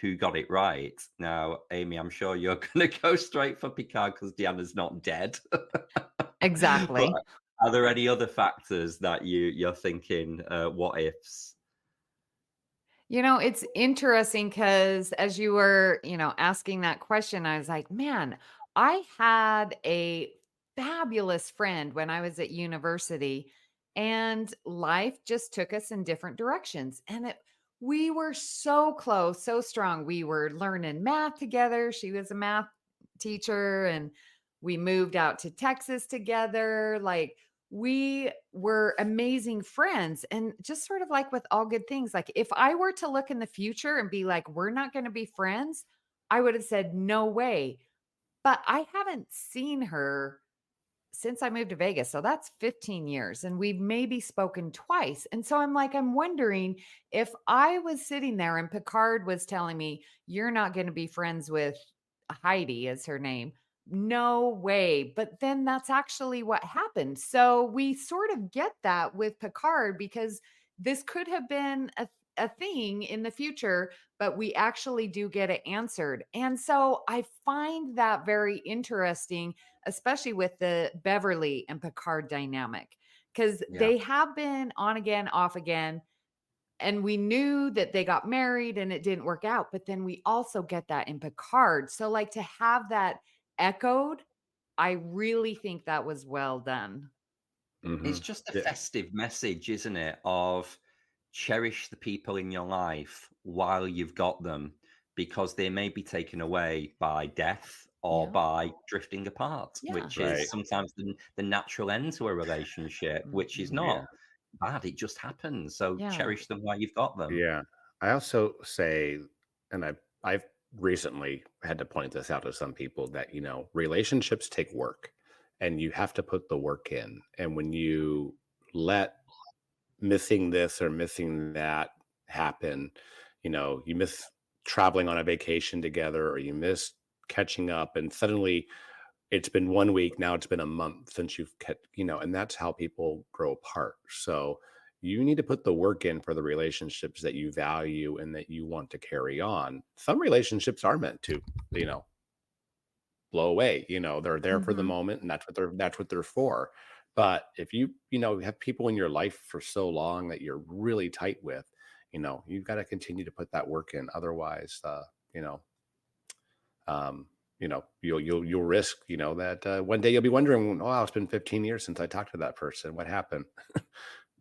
who got it right? Now, Amy, I'm sure you're going to go straight for Picard because Deanna's not dead. But Exactly. are there any other factors that you're thinking, what ifs? It's interesting because as you were, asking that question, I was like, man, I had a fabulous friend when I was at university, and life just took us in different directions. We were so close, so strong. We were learning math together. She was a math teacher, and we moved out to Texas together. Like, we were amazing friends. And just sort of like with all good things, like if I were to look in the future and be like, we're not going to be friends, I would have said, no way. But I haven't seen her since I moved to Vegas. So that's 15 years. And we've maybe spoken twice. And so I'm like, I'm wondering if I was sitting there and Picard was telling me, you're not going to be friends with Heidi, is her name. No way. But then that's actually what happened. So we sort of get that with Picard because this could have been a thing in the future, but we actually do get it answered. And so I find that very interesting, especially with the Beverly and Picard dynamic, because Yeah. they have been on again, off again. And we knew that they got married and it didn't work out. But then we also get that in Picard. So, like, to have that echoed, I really think that was well done. It's Hmm. just a Yeah. festive message, isn't it? Of cherish the people in your life while you've got them, because they may be taken away by death or Yeah. by drifting apart, Yeah. which Right. is sometimes the natural end to a relationship, which is Mhm. Yeah. not bad. It just happens. So Yeah. cherish them while you've got them. Yeah. I also say, and I've recently had to point this out to some people that, relationships take work and you have to put the work in. And when you let missing this or missing that happen, you miss traveling on a vacation together or you miss catching up and suddenly it's been 1 week, now it's been a month since you've kept, and that's how people grow apart. So you need to put the work in for the relationships that you value and that you want to carry on. Some relationships are meant to, you know, blow away. They're there for the Mhm. moment and that's what they're for. But if you have people in your life for so long that you're really tight with, you've got to continue to put that work in. Otherwise, you know, um, you'll risk, that one day you'll be wondering, oh, it's been 15 years since I talked to that person. What happened?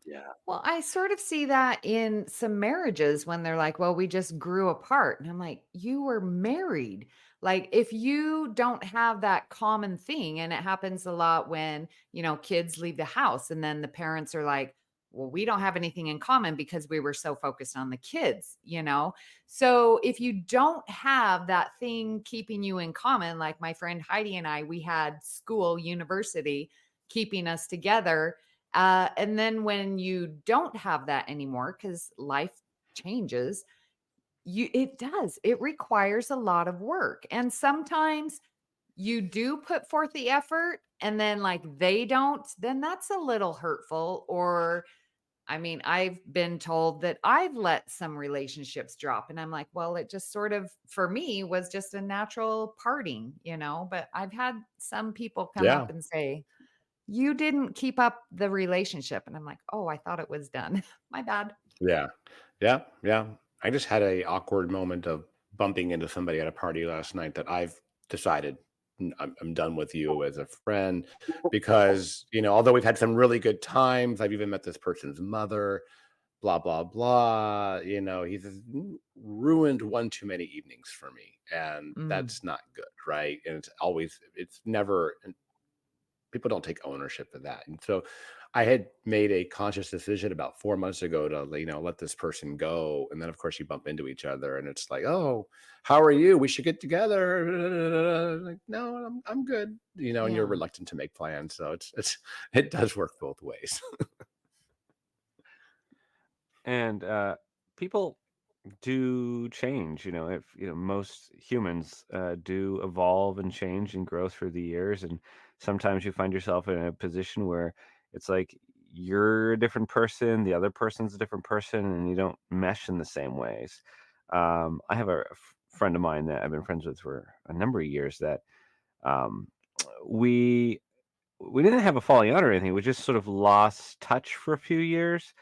Yeah. Well, I sort of see that in some marriages when they're like, well, we just grew apart. And I'm like, you were married. Like, if you don't have that common thing, and it happens a lot when, kids leave the house and then the parents are like, well, we don't have anything in common because we were so focused on the kids. So if you don't have that thing keeping you in common, like my friend Heidi and I, we had school, university keeping us together, and then when you don't have that anymore, because life changes, it requires a lot of work. And sometimes you do put forth the effort and then like they don't, then that's a little hurtful. Or I mean, I've been told that I've let some relationships drop. And I'm like, well, it just sort of, for me, was just a natural parting. But I've had some people come Yeah. up and say, you didn't keep up the relationship. And I'm like, oh, I thought it was done. My bad. Yeah. Yeah. Yeah. I just had a awkward moment of bumping into somebody at a party last night that I've decided I'm done with you as a friend because, although we've had some really good times, I've even met this person's mother, blah, blah, blah. He's ruined one too many evenings for me. And Mm, that's not good. Right. And it's never people don't take ownership of that. And so I had made a conscious decision about 4 months ago to, let this person go. And then of course you bump into each other and it's like, oh, how are you? We should get together. Like, no, I'm good. And you're Yeah. reluctant to make plans. So it does work both ways. And people do change. If most humans do evolve and change and grow through the years, and sometimes you find yourself in a position where it's like you're a different person, the other person's a different person, and you don't mesh in the same ways. I have a friend of mine that I've been friends with for a number of years that um, we we didn't have a falling out or anything. We just sort of lost touch for a few years,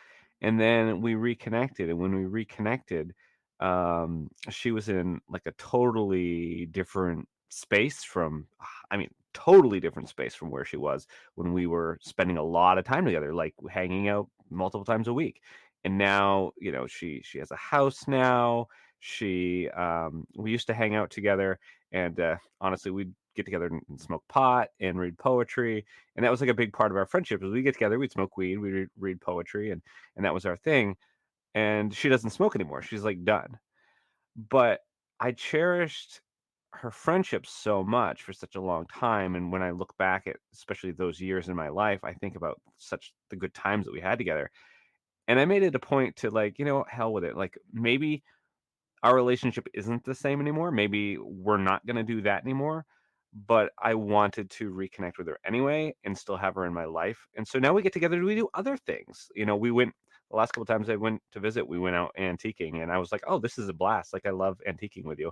and then we reconnected. And when we reconnected, she was in like a totally different space from, I mean, totally different space from where she was when we were spending a lot of time together, like hanging out multiple times a week. And now, she has a house now. We used to hang out together, and honestly, we'd get together and smoke pot and read poetry, and that was like a big part of our friendship. As we get together, we'd smoke weed, we'd read poetry, and that was our thing. And she doesn't smoke anymore. She's like done. But I cherished her friendship so much for such a long time. And when I look back at especially those years in my life, I think about such the good times that we had together. And I made it a point to, like, hell with it. Like, maybe our relationship isn't the same anymore. Maybe we're not going to do that anymore. But I wanted to reconnect with her anyway and still have her in my life. And so now we get together. We do other things. We went the last couple of times I went to visit. We went out antiquing, and I was like, "Oh, this is a blast! Like, I love antiquing with you."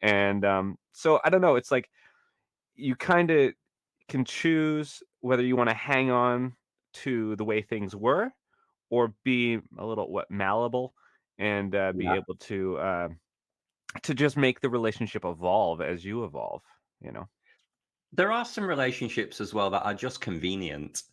And so I don't know. It's like you kind of can choose whether you want to hang on to the way things were, or be a little malleable, and be Yeah. able to just make the relationship evolve as you evolve. There are some relationships as well that are just convenient.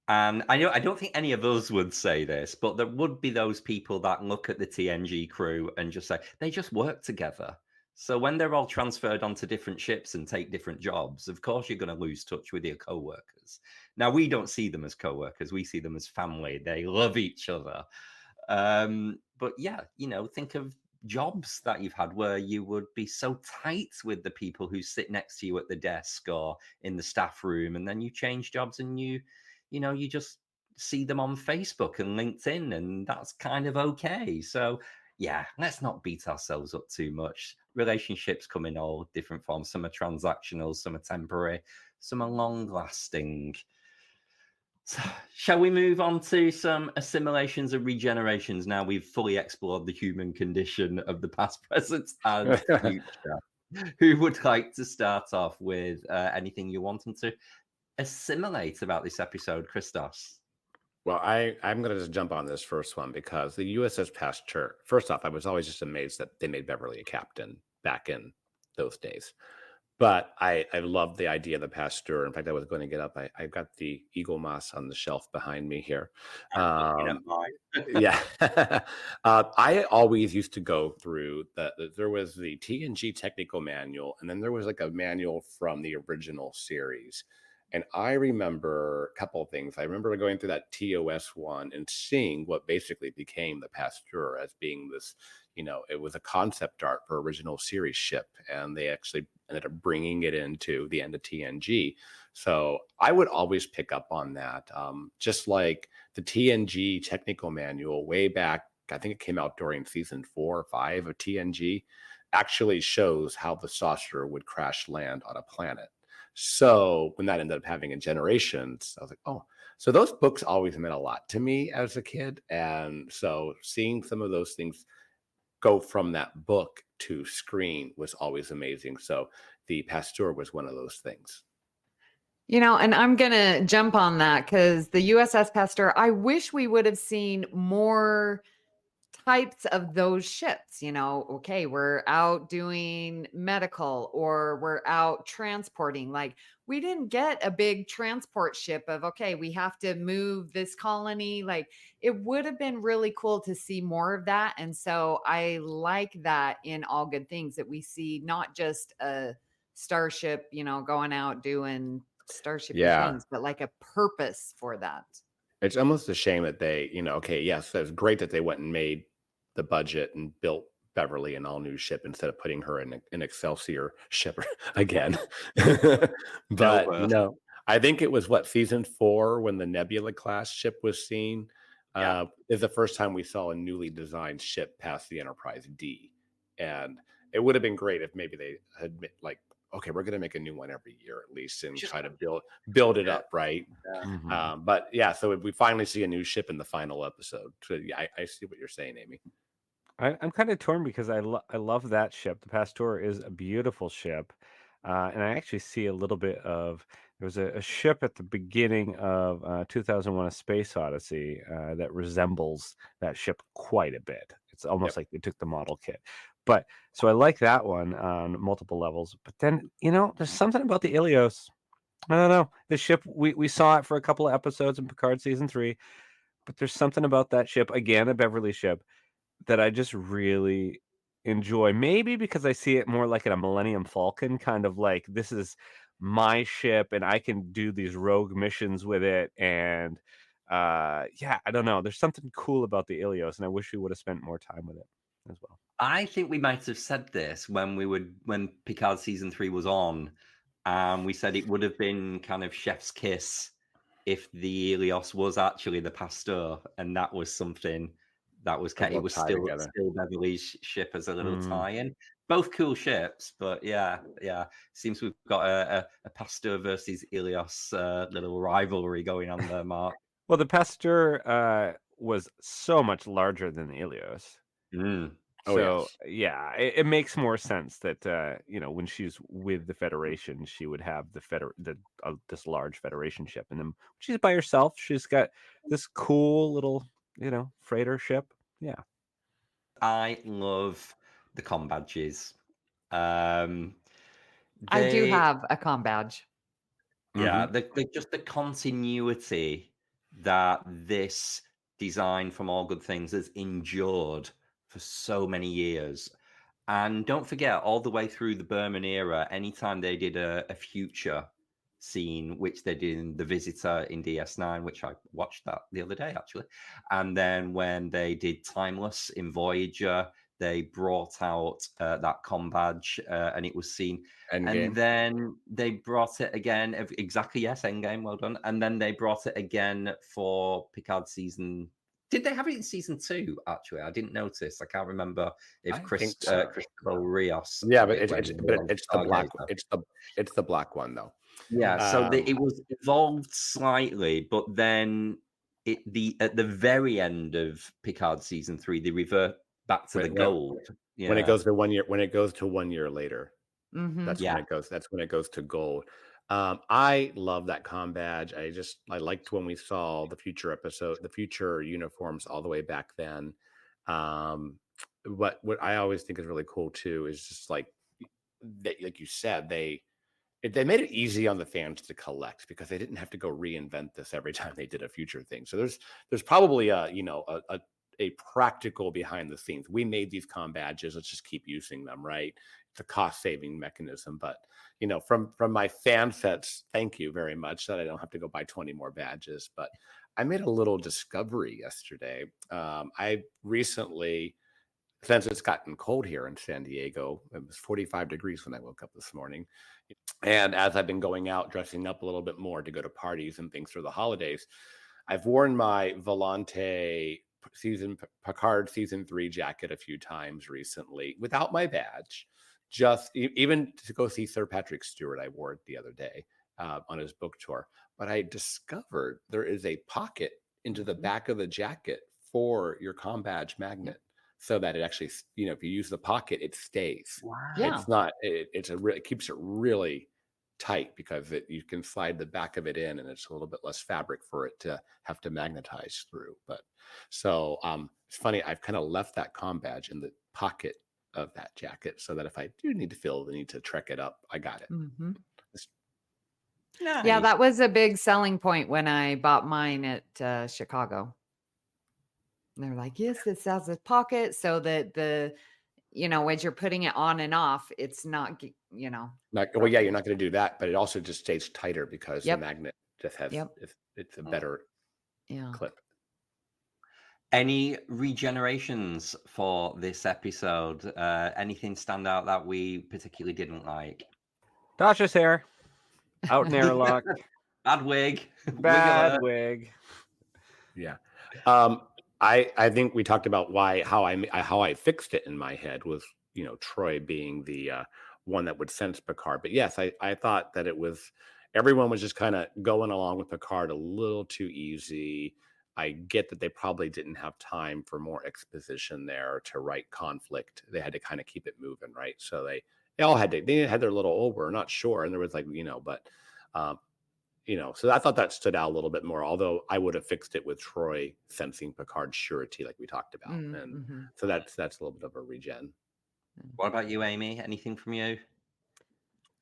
And I don't think any of us would say this, but there would be those people that look at the TNG crew and just say they just work together. So when they're all transferred onto different ships and take different jobs, of course you're going to lose touch with your co-workers. Now we don't see them as co-workers, we see them as family. They love each other. But yeah, think of jobs that you've had where you would be so tight with the people who sit next to you at the desk or in the staff room, and then you change jobs and you just see them on Facebook and LinkedIn, and that's kind of okay. So yeah, let's not beat ourselves up too much. Relationships come in all different forms. Some are transactional, some are temporary, some are long lasting. So, shall we move on to some assimilations and regenerations now we've fully explored the human condition of the past, present, and future? Who would like to start off with anything you're wanting to assimilate about this episode, Christos? Well, I'm going to just jump on this first one because the USS Pasteur, first off, I was always just amazed that they made Beverly a captain back in those days. But I love the idea of the Pasteur. In fact, I was going to get up. I've got the Eagle Moss on the shelf behind me here. Looking at mine. Yeah. I always used to go through there was the TNG technical manual, and then there was like a manual from the original series. And I remember a couple of things. I remember going through that TOS one and seeing what basically became the Pasteur as being this, it was a concept art for original series ship. And they actually ended up bringing it into the end of TNG. So I would always pick up on that. Just like the TNG technical manual way back, I think it came out during season 4 or 5 of TNG, actually shows how the saucer would crash land on a planet. So when that ended up having in Generations, I was like, oh, so those books always meant a lot to me as a kid. And so seeing some of those things go from that book to screen was always amazing. So the Pasteur was one of those things. And I'm going to jump on that because the USS Pasteur, I wish we would have seen more types of those ships. Okay, we're out doing medical or we're out transporting. Like, we didn't get a big transport ship of, okay, we have to move this colony. Like, it would have been really cool to see more of that. And so I like that in All Good Things, that we see not just a starship, going out doing starshipy Yeah. things, but like a purpose for that. It's almost a shame that they, okay, yes, it's great that they went and made the budget and built Beverly an all new ship instead of putting her in an Excelsior ship again. But Nova. I think it was season 4 when the Nebula class ship was seen. Is the first time we saw a newly designed ship past the Enterprise D, and it would have been great if maybe they had okay, we're going to make a new one every year at least and try to build it up, right? But yeah, so we finally see a new ship in the final episode. So yeah, I see what you're saying, Amy. I'm kind of torn because I love that ship. The Pasteur is a beautiful ship, and I actually see a little bit of there was a ship at the beginning of 2001: A Space Odyssey that resembles that ship quite a bit. It's almost like they took the model kit. But so I like that one on multiple levels. But then there's something about the Ilios. I don't know. The ship we saw it for a couple of episodes in Picard season 3, but there's something about that ship, again a Beverly ship, that I just really enjoy. Maybe because I see it more like in a Millennium Falcon, kind of like this is my ship and I can do these rogue missions with it. And yeah, I don't know. There's something cool about the Ilios, and I wish we would have spent more time with it as well. I think we might have said this when Picard season 3 was on. We said it would have been kind of chef's kiss if the Ilios was actually the Pasteur, and that was something that was it was still Beverly's ship as a little tie-in. Both cool ships, but yeah. Seems we've got a Pasteur versus Ilios little rivalry going on there, Mark. Well, the Pasteur was so much larger than the Ilios. So yeah, it makes more sense that when she's with the Federation, she would have this large Federation ship, and then when she's by herself, she's got this cool little freighter ship. Yeah, I love the comm badges. I do have a comm badge. Yeah, just the continuity that this design from All Good Things has endured for so many years. And don't forget, all the way through the Berman era, anytime they did a future scene, which they did in The Visitor in DS9, which I watched that the other day, actually. And then when they did Timeless in Voyager, they brought out that comm badge and it was seen. Endgame. And then they brought it again. Exactly, yes, Endgame, well done. And then they brought it again for Picard season. Did they have it in season 2? Actually, I didn't notice. I can't remember if Christopher Rios. Yeah, but it's the black. It's the black one though. Yeah, so it was evolved slightly, but then at the very end of Picard season 3, they revert back to the gold. When it goes to 1 year, when it goes to 1 year later, that's Yeah. when it goes. That's when it goes to gold. I love that comm badge. I liked when we saw the future uniforms all the way back then. What I always think is really cool too is just like you said, they made it easy on the fans to collect because they didn't have to go reinvent this every time they did a future thing. So there's probably a practical behind the scenes. We made these comm badges. Let's just keep using them, right? It's a cost saving mechanism. But from my fan sets, thank you very much that I don't have to go buy 20 more badges. But I made a little discovery yesterday. I recently, since it's gotten cold here in San Diego, it was 45 degrees when I woke up this morning. And as I've been going out dressing up a little bit more to go to parties and things for the holidays, I've worn my Volante Picard season 3 jacket a few times recently without my badge. Just even to go see Sir Patrick Stewart, I wore it the other day on his book tour. But I discovered there is a pocket into the back of the jacket for your comm badge magnet, so that it actually, if you use the pocket, it stays. Wow. Yeah. It's not. It keeps it really tight because you can slide the back of it in, and it's a little bit less fabric for it to have to magnetize through. But so it's funny. I've kind of left that comm badge in the pocket of that jacket so that if I do need to feel the need to trek it up, I got it. Mm-hmm. Nice. Yeah, that was a big selling point when I bought mine at Chicago. And they're like, yes, this has a pocket so that the as you're putting it on and off, it's not, Well, yeah, you're not going to do that, but it also just stays tighter because the Yep. magnet just has Yep. it's a better Yeah. clip. Any regenerations for this episode? Anything stand out that we particularly didn't like? Tasha's hair. Out in airlock. Bad wig. Bad Wiggle wig. Yeah. I think we talked about how I fixed it in my head was, Troy being the one that would sense Picard. But yes, I thought that everyone was just kind of going along with Picard a little too easy. I get that they probably didn't have time for more exposition there to write conflict. They had to kind of keep it moving, right? So they all had their little, we're not sure. And there was so I thought that stood out a little bit more, although I would have fixed it with Troy sensing Picard's surety, like we talked about. And so that's a little bit of a regen. What about you, Amy? Anything from you?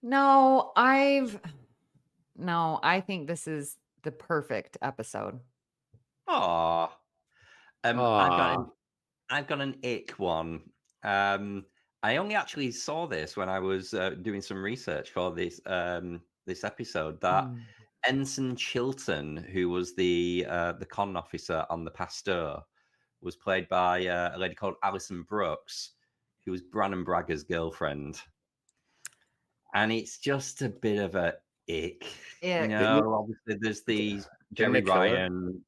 No, I think this is the perfect episode. Aw. I've got an ick one. I only actually saw this when I was doing some research for this episode. That Ensign Chilton, who was the con officer on the Pasteur, was played by a lady called Alison Brooks, who was Brannon Bragger's girlfriend. And it's just a bit of a ick. Obviously there's the Jerry Ryan.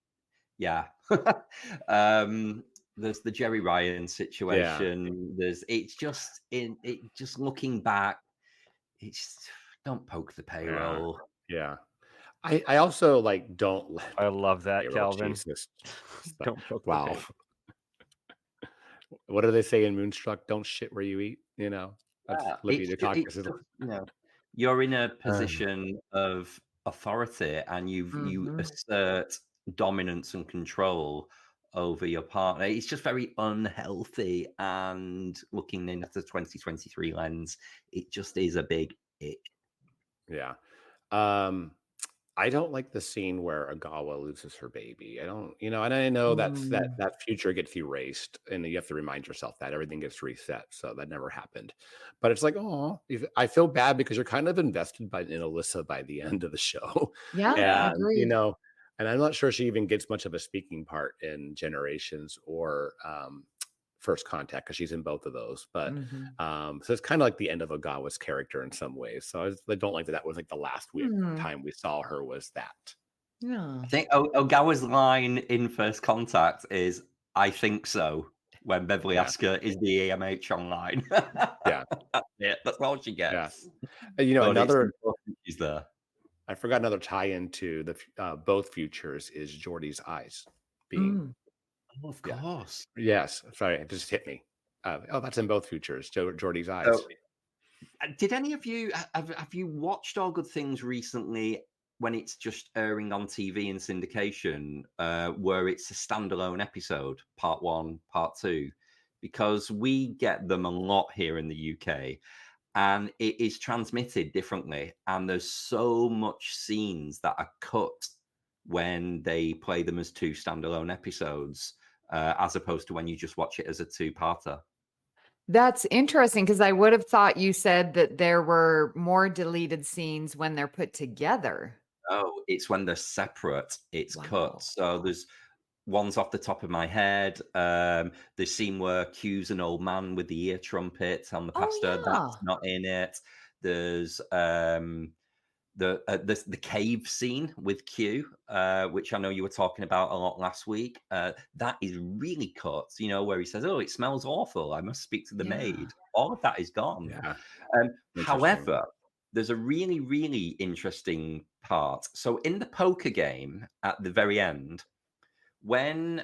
Yeah. There's the Jerry Ryan situation. Yeah. It's just looking back, it's don't poke the payroll. Yeah. I also don't. I love that, Kelvin. Don't poke the payroll. What do they say in Moonstruck? Don't shit where you eat. You're in a position of authority, and you assert dominance and control over your partner. It's just very unhealthy, and looking into the 2023 lens, it just is a big ick. Yeah. I don't like the scene where Agawa loses her baby. I don't, and I know that future gets erased, and you have to remind yourself that everything gets reset. So that never happened. But it's like, I feel bad because you're kind of invested in Alyssa by the end of the show. Yeah, and, agreed. And I'm not sure she even gets much of a speaking part in Generations or First Contact, because she's in both of those. But so it's kind of like the end of Agawa's character in some ways. So I don't like that was like the last time we saw her was that. Yeah. I think Ogawa's line in First Contact is, "I think so," when Beverly asks her, "Is the EMH online?" Yeah. That's all she gets. Yeah. Another is there. I forgot another tie-in to the both futures is Geordi's eyes being. Oh, of course. Yes. Sorry, it just hit me. That's in both futures. Geordi's eyes. So, did any of you have you watched All Good Things recently when it's just airing on TV in syndication, where it's a standalone episode, part 1, part 2? Because we get them a lot here in the UK. And it is transmitted differently, and there's so much scenes that are cut when they play them as 2 standalone episodes, as opposed to when you just watch it as a 2-parter. That's interesting, because I would have thought you said that there were more deleted scenes when they're put together. Oh, it's when they're separate, it's cut. So there's ones off the top of my head. The scene where Q's an old man with the ear trumpet on the Pasteur, that's not in it. There's the cave scene with Q, which I know you were talking about a lot last week. That is really cut, where he says, "Oh, it smells awful. I must speak to the maid." All of that is gone. Yeah. However, there's a really, really interesting part. So in the poker game at the very end, when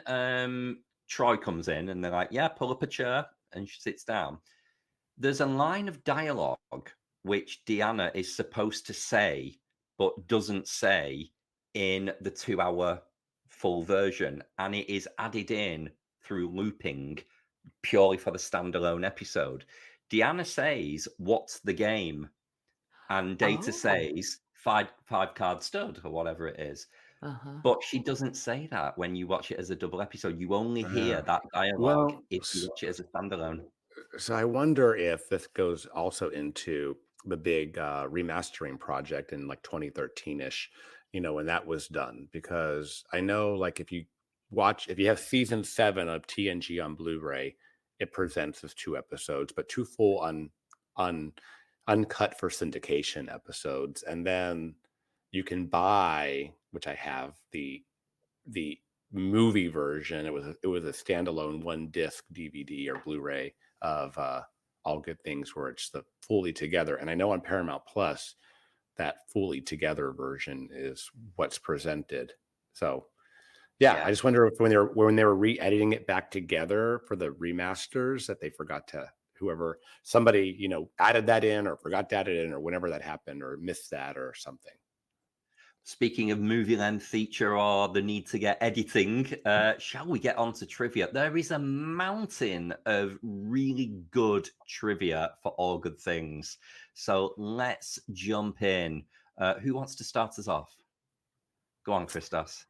Troy comes in and they're like, "Yeah, pull up a chair," and she sits down, there's a line of dialogue which Deanna is supposed to say but doesn't say in the 2-hour full version, and it is added in through looping purely for the standalone episode. Deanna says, "What's the game?" and Data says, five card stud," or whatever it is. But she doesn't say that when you watch it as a double episode. You only hear that dialogue if you watch it as a standalone. So I wonder if this goes also into the big remastering project in like 2013-ish, when that was done. Because I know, like, if you have season 7 of TNG on Blu-ray, it presents as 2 episodes, but 2 full un uncut for syndication episodes, and then you can buy, which I have, the movie version. It was a standalone 1 disc DVD or Blu-ray of All Good Things, where it's the fully together. And I know on Paramount Plus that fully together version is what's presented. So yeah, I Yeah. just wonder if when they were re-editing it back together for the remasters, that they forgot to, somebody added that in or forgot to add it in, or whenever that happened, or missed that or something. Speaking of movie length feature or the need to get editing, shall we get on to trivia? There is a mountain of really good trivia for All Good Things. So let's jump in. Who wants to start us off? Go on, Christos.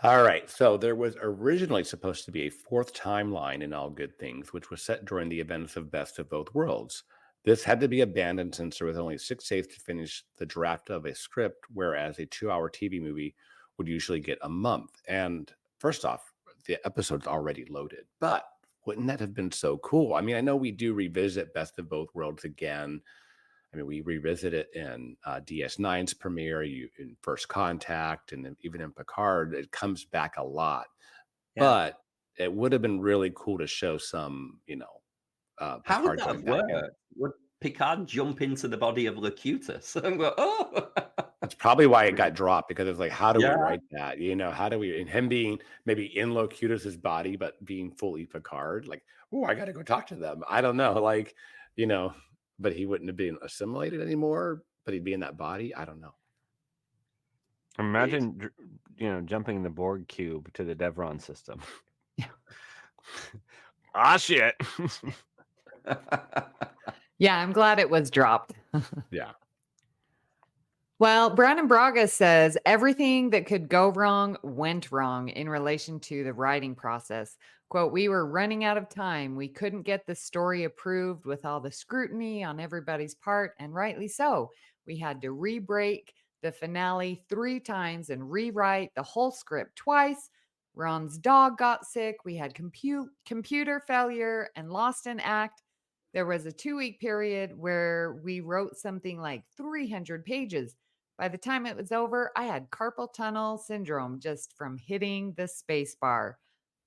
All right. So there was originally supposed to be a 4th timeline in All Good Things, which was set during the events of Best of Both Worlds. This had to be abandoned since there was only 6 days to finish the draft of a script, whereas a 2-hour TV movie would usually get a month. And first off, the episode's already loaded. But wouldn't that have been so cool? I mean, I know we do revisit Best of Both Worlds again. I mean, we revisit it in DS9's premiere, in First Contact, and then even in Picard. It comes back a lot. Yeah. But it would have been really cool to show some, How would Picard that going have back in. worked? Would Picard jump into the body of Locutus and go, oh? That's probably why it got dropped, because it's like, how do we Yeah. write that? How do we, and him being maybe in Locutus's body, but being fully Picard, like, oh, I got to go talk to them. I don't know. Like, but he wouldn't have been assimilated anymore, but he'd be in that body. I don't know. Imagine, jumping the Borg cube to the Devron system. Ah, shit. Yeah, I'm glad it was dropped. Yeah. Well, Brandon Braga says everything that could go wrong went wrong in relation to the writing process. Quote, we were running out of time. We couldn't get the story approved with all the scrutiny on everybody's part, and rightly so. We had to re-break the finale 3 times and rewrite the whole script twice. Ron's dog got sick. We had computer failure and lost an act. There was a 2-week period where we wrote something like 300 pages. By the time it was over, I had carpal tunnel syndrome just from hitting the space bar.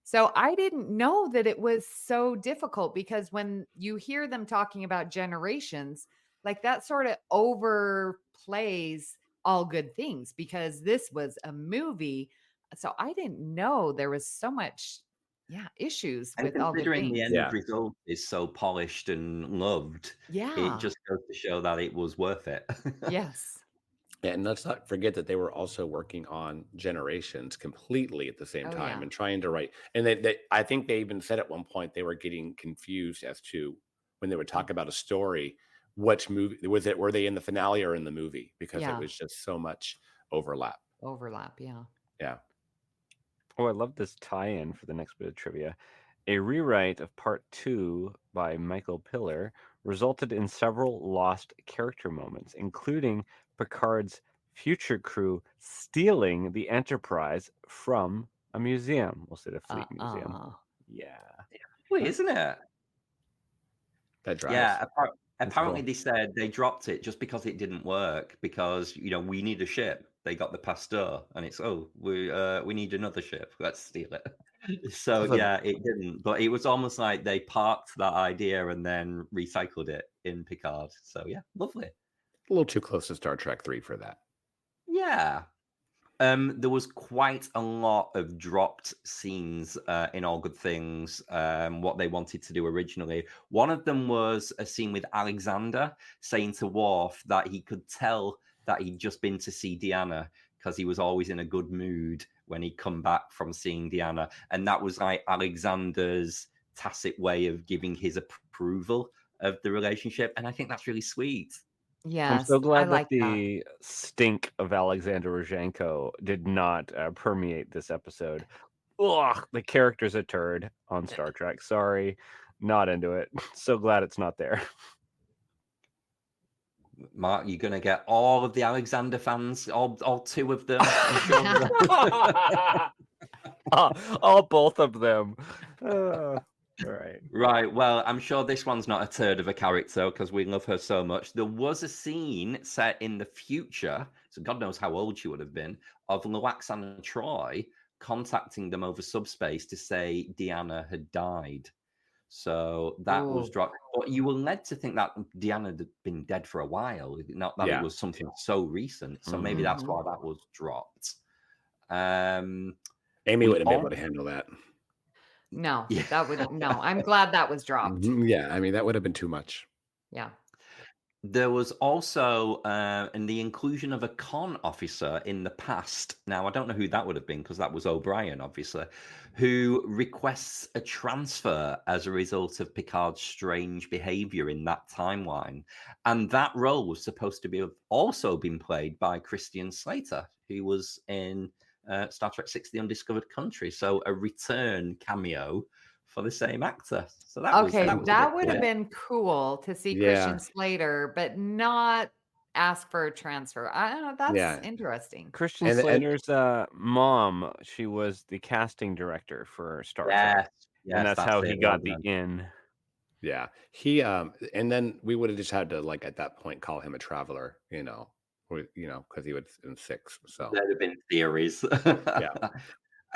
So I didn't know that it was so difficult, because when you hear them talking about generations, like that sort of overplays All Good Things, because this was a movie. So I didn't know there was so much, issues And with All Good considering the Things. end Yeah. result is so polished and loved, it Yeah. just goes to show that it was worth it. Yes. And let's not forget that they were also working on Generations completely at the same Oh, time, yeah. and trying to write. And I think they even said at one point they were getting confused as to, when they would talk about a story, which movie was it? Were they in the finale or in the movie? Because it Yeah. was just so much overlap. Overlap. Yeah. Yeah. Oh, I love this tie-in for the next bit of trivia. A rewrite of Part 2 by Michael Piller resulted in several lost character moments, including Picard's future crew stealing the Enterprise from a museum. We'll say the Fleet Museum. Yeah. Wait, isn't it? That drives. Yeah, That's apparently cool. they said they dropped it just because it didn't work, because we need a ship. They got the Pasteur, and it's we need another ship. Let's steal it. So yeah, it didn't. But it was almost like they parked that idea and then recycled it in Picard. So yeah, lovely. A little too close to Star Trek 3 for that. Yeah. There was quite a lot of dropped scenes in All Good Things, what they wanted to do originally. One of them was a scene with Alexander saying to Worf that he could tell that he'd just been to see Deanna, because he was always in a good mood when he'd come back from seeing Deanna. And that was like Alexander's tacit way of giving his approval of the relationship. And I think that's really sweet. I'm so Yes. I glad that like that. the stink of Alexander Rozhenko did not permeate this episode. Ugh, the character's a turd on Star Trek. Sorry. not into it. So glad it's not there. Mark, you're going to get all of the Alexander fans, all two of them. I'm sure. All both of them. All right. Right. Well, I'm sure this one's not a turd of a character because we love her so much. There was a scene set in the future, so God knows how old she would have been, of Loaxan and Troy contacting them over subspace to say Deanna had died. So that was Ooh. dropped. But you were led to think that Deanna had been dead for a while, not that Yeah. it was something so recent. So maybe that's Mhm. why that was dropped. Amy We wouldn't be all- able to handle that. No, Yeah. that would no. I'm glad that was dropped. Yeah, I mean, that would have been too much. Yeah. There was also in the inclusion of a con officer in the past. Now, I don't know who that would have been because that was O'Brien, obviously, who requests a transfer as a result of Picard's strange behavior in that timeline. And that role was supposed to be also been played by Christian Slater, who was in Star Trek VI: The Undiscovered Country. So a return cameo for the same actor. So that was Okay, a bit that would cool. have been cool to see Yeah. Christian Slater, but not ask for a transfer. I don't know. That's Yeah. interesting. Christian And- Slater's mom, she was the casting director for Star Trek. Yes, And that's how it, he got the wasn't it? in. Yeah. He and then we would have just had to, like, at that point call him a traveler, because he was in 6. So There'd have been theories. Yeah.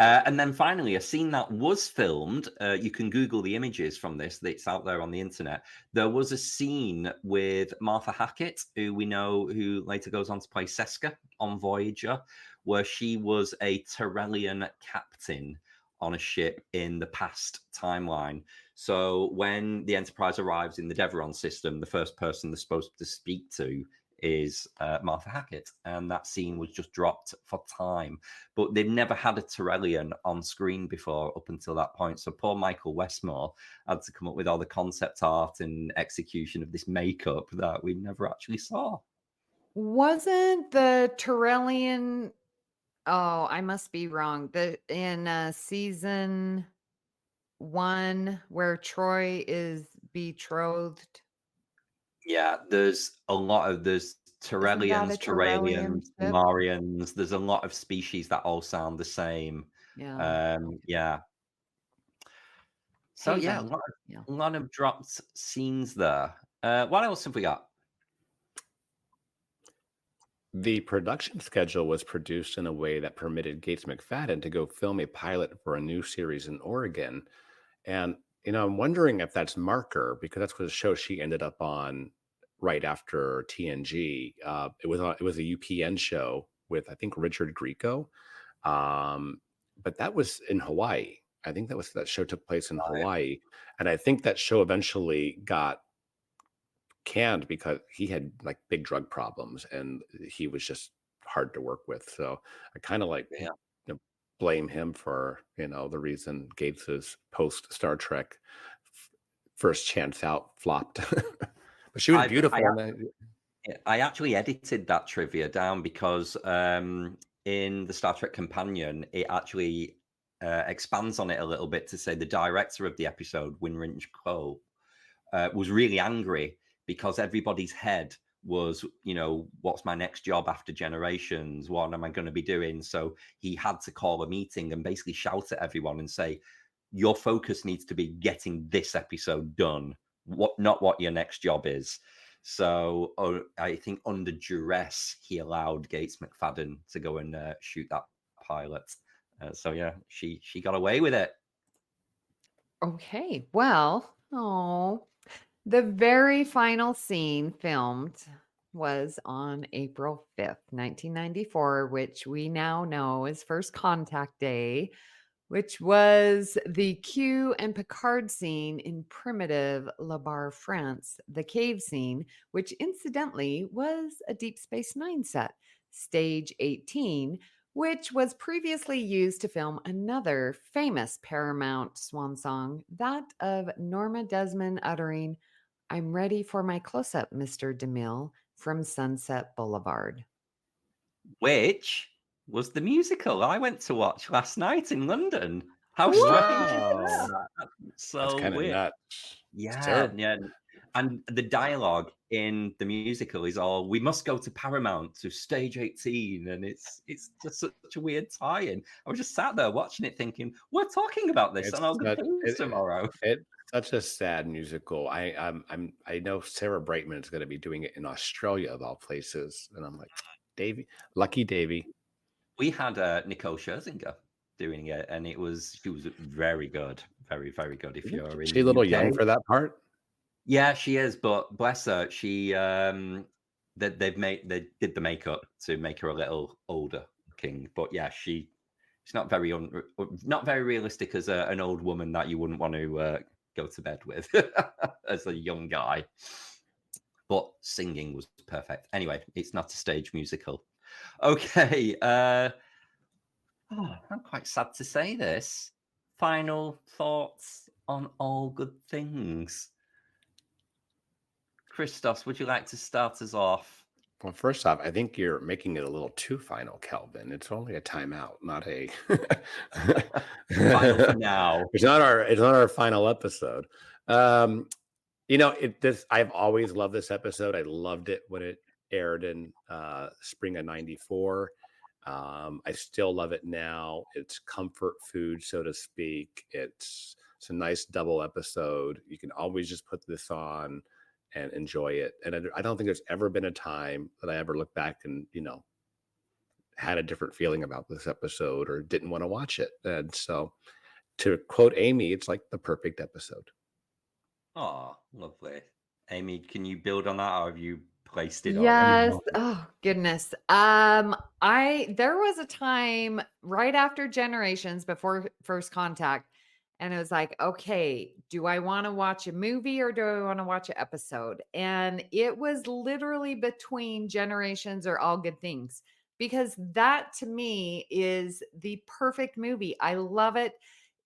And then finally, a scene that was filmed, you can Google the images from this, it's out there on the internet. There was a scene with Martha Hackett, who we know who later goes on to play Seska on Voyager, where she was a Tyrellian captain on a ship in the past timeline. So when the Enterprise arrives in the Devron system, the first person they're supposed to speak to is Martha Hackett, and that scene was just dropped for time. But they've never had a Tyrellian on screen before up until that point. So poor Michael Westmore had to come up with all the concept art and execution of this makeup that we never actually saw. Wasn't the Tyrellian? Oh, I must be wrong. In season 1 where Troy is betrothed. Yeah, there's Tyrellians, that a Tyrellian Tyrellians, ship? Marians. There's a lot of species that all sound the same. Yeah. Yeah. So yeah, Haven. Yeah. a lot of dropped scenes there. What else have we got? The production schedule was produced in a way that permitted Gates McFadden to go film a pilot for a new series in Oregon. And, I'm wondering if that's Marker, because that's what the show she ended up on right after TNG. It was a UPN show with, I think, Richard Grieco. But that was in Hawaii. I think that show took place in Hawaii. And I think that show eventually got canned because he had like big drug problems and he was just hard to work with. So I kind of blame him for the reason Gates's post Star Trek first chance out flopped. But she was beautiful. I actually edited that trivia down because in the Star Trek Companion, it actually expands on it a little bit to say the director of the episode, Winringe Cole, was really angry because everybody's head was, what's my next job after Generations? What am I going to be doing? So he had to call a meeting and basically shout at everyone and say, your focus needs to be getting this episode done, not what your next job is. So I think under duress, he allowed Gates McFadden to go and shoot that pilot. So yeah, she got away with it. Okay. Well, the very final scene filmed was on April 5th, 1994, which we now know is First Contact Day, which was the Q and Picard scene in primitive La Barre, France, the cave scene, which incidentally was a Deep Space Nine set, Stage 18, which was previously used to film another famous Paramount swan song, that of Norma Desmond uttering, "I'm ready for my close-up, Mr. DeMille," from Sunset Boulevard. Which was the musical I went to watch last night in London. How strange is Wow. that? That's That's so kind of weird. nuts. It's Yeah, terrible. yeah. And the dialogue in the musical is all, "We must go to Paramount to stage 18," and it's just such a weird tie-in. I was just sat there watching it thinking, we're talking about this on It's All Good such, Things tomorrow. it's such a sad musical. I know Sarah Brightman is going to be doing it in Australia of all places, and I'm like, Davey, lucky Davey. We had Nicole Scherzinger doing it, and she was very good, very, very good. If you're in Is she the a little UK, young for that part? yeah, she is. But bless her, she they did the makeup to make her a little older looking. But yeah, she's not not very realistic as an old woman that you wouldn't want to go to bed with as a young guy. But singing was perfect. Anyway, it's not a stage musical. Okay. I'm quite sad to say this. Final thoughts on All Good Things. Christos, would you like to start us off? Well, first off, I think you're making it a little too final, Kelvin. It's only a timeout, not a Final for now. It's not our final episode. I've always loved this episode. I loved it when it aired in spring of '94. I still love it now. It's comfort food, so to speak. It's a nice double episode. You can always just put this on and enjoy it. And I don't think there's ever been a time that I ever look back and, had a different feeling about this episode or didn't want to watch it. And so, to quote Amy, it's like the perfect episode. Oh, lovely. Amy, can you build on that, or have you placed it already? Yes. Oh, goodness. There was a time right after Generations, before First Contact, and it was like, okay, do I want to watch a movie or do I want to watch an episode? And it was literally between Generations or All Good Things, because that to me is the perfect movie. I love it.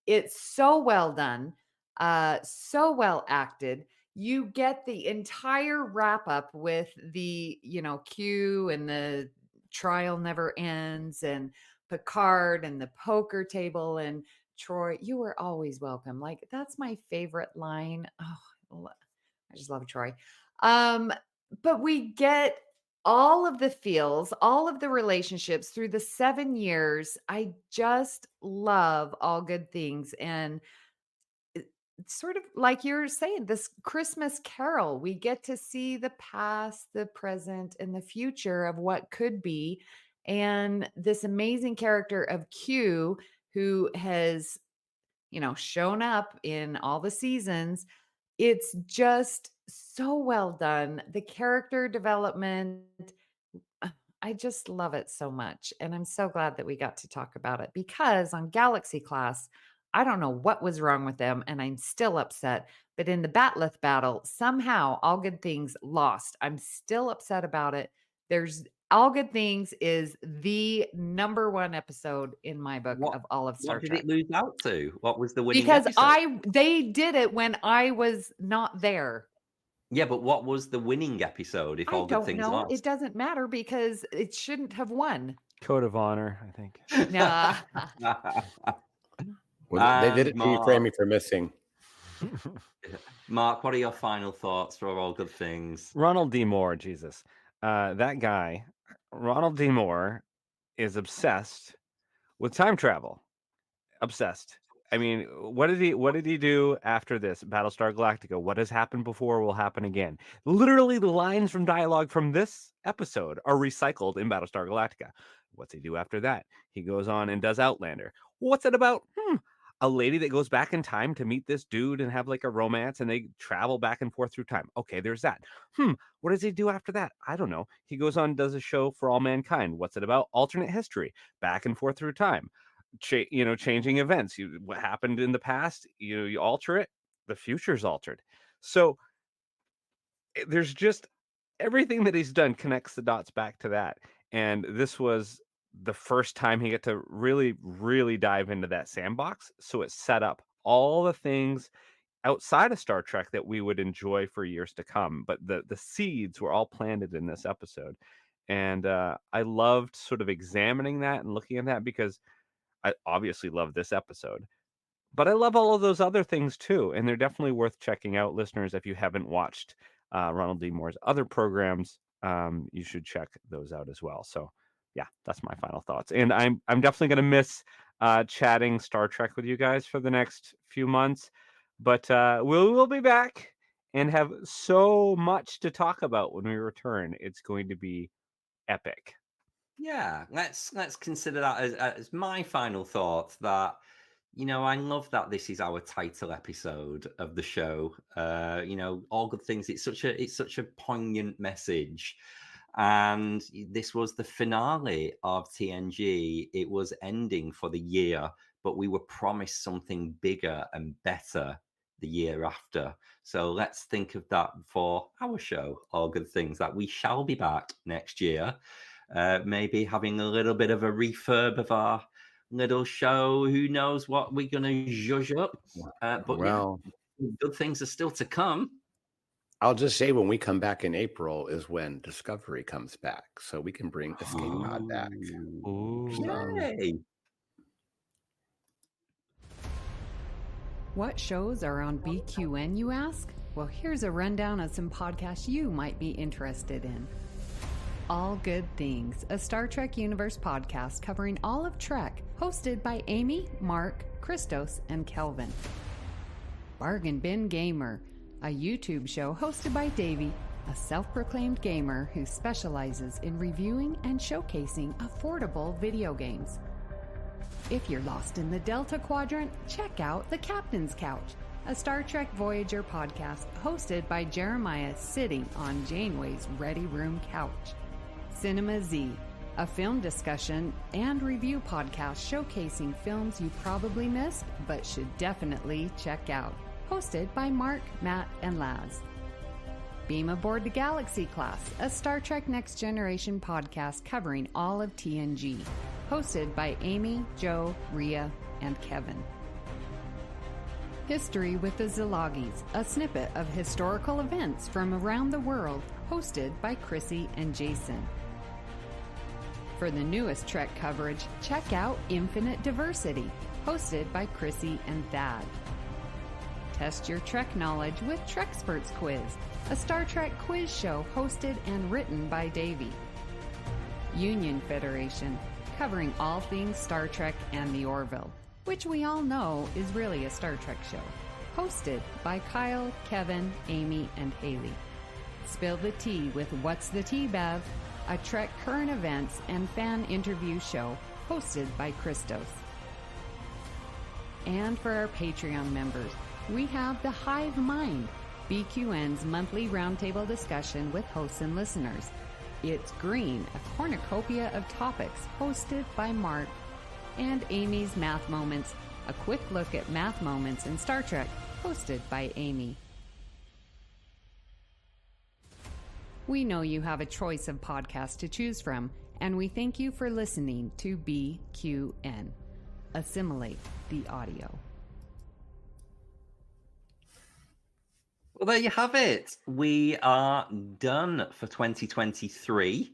It's so well done, so well acted. You get the entire wrap up with the, Q and the trial never ends, and Picard and the poker table, and Troy, you were always welcome. Like, that's my favorite line. Oh, I just love Troy. Um, but we get all of the feels, all of the relationships through the 7 years. I just love All Good Things. And it's sort of like you're saying, this Christmas Carol, we get to see the past, the present, and the future of what could be. And this amazing character of Q, who has, shown up in all the seasons. It's just so well done. The character development, I just love it so much. And I'm so glad that we got to talk about it, because on Galaxy Class, I don't know what was wrong with them, and I'm still upset. But in the Batleth battle, somehow All Good Things lost. I'm still upset about it. All Good Things is the number one episode in my book of all of Star What did Trek. it lose out to? What was the winning Because episode? they did it when I was not there. Yeah, but what was the winning episode if I All Good don't Things know. lost? It doesn't matter, because it shouldn't have won. Code of honor, I think. Nah. Well, they did And it to you for Amy for missing. Mark, what are your final thoughts for All Good Things? Ronald D. Moore, Jesus. That guy, Ronald D. Moore, is obsessed with time travel. Obsessed. I mean, what did he do after this? Battlestar Galactica. What has happened before will happen again. Literally, the lines from dialogue from this episode are recycled in Battlestar Galactica. What's he do after that? He goes on and does Outlander. What's it about? A lady that goes back in time to meet this dude and have like a romance, and they travel back and forth through time. Okay, there's that. What does he do after that? I don't know. He goes on and does a show for All Mankind. What's it about? Alternate history, back and forth through time. Changing events. What happened in the past, you alter it, the future's altered. So there's just everything that he's done connects the dots back to that. And this was the first time he got to really, really dive into that sandbox. So it set up all the things outside of Star Trek that we would enjoy for years to come. But the seeds were all planted in this episode. And I loved sort of examining that and looking at that, because I obviously love this episode, But I love all of those other things too, and they're definitely worth checking out, listeners. If you haven't watched Ronald D. Moore's other programs, you should check those out as well. So, yeah, that's my final thoughts. And I'm definitely going to miss chatting Star Trek with you guys for the next few months, but we'll be back and have so much to talk about when we return. It's going to be epic. Yeah, let's consider that as my final thought. That I love that this is our title episode of the show. All good things. It's such a poignant message, and this was the finale of TNG. It was ending for the year, but we were promised something bigger and better the year after. So let's think of that for our show, All Good Things, that we shall be back next year. Maybe having a little bit of a refurb of our little show. Who knows what we're going to zhuzh up? But Well, good things are still to come. I'll just say when we come back in April is when Discovery comes back, so we can bring Escape Pod back. Ooh. Yay! What shows are on BQN, you ask? Well, here's a rundown of some podcasts you might be interested in. All Good Things, a Star Trek Universe podcast covering all of Trek, hosted by Amy, Mark, Christos, and Kelvin. Bargain Bin Gamer, a YouTube show hosted by Davey, a self-proclaimed gamer who specializes in reviewing and showcasing affordable video games. If you're lost in the Delta Quadrant, check out The Captain's Couch, a Star Trek Voyager podcast hosted by Jeremiah sitting on Janeway's Ready Room couch. Cinema Z, a film discussion and review podcast showcasing films you probably missed but should definitely check out. Hosted by Mark, Matt, and Laz. Beam Aboard the Galaxy Class, a Star Trek Next Generation podcast covering all of TNG. Hosted by Amy, Joe, Rhea, and Kevin. History with the Szilagys, a snippet of historical events from around the world, hosted by Chrissie and Jason. For the newest Trek coverage, check out Infinite Diversity, hosted by Chrissie and Thad. Test your Trek knowledge with Treksperts Quiz, a Star Trek quiz show hosted and written by Davey. Union Federation, covering all things Star Trek and the Orville, which we all know is really a Star Trek show, hosted by Kyle, Kevin, Amy, and Haley. Spill the Tea with What's the Tea, Bev, a Trek current events and fan interview show hosted by Christos. And for our Patreon members, we have The Hive Mind, BQN's monthly roundtable discussion with hosts and listeners. It's Green, a cornucopia of topics hosted by Mark, and Amy's Math Moments, a quick look at math moments in Star Trek, hosted by Amy. We know you have a choice of podcasts to choose from, and we thank you for listening to BQN. Assimilate the audio. Well, there you have it. We are done for 2023.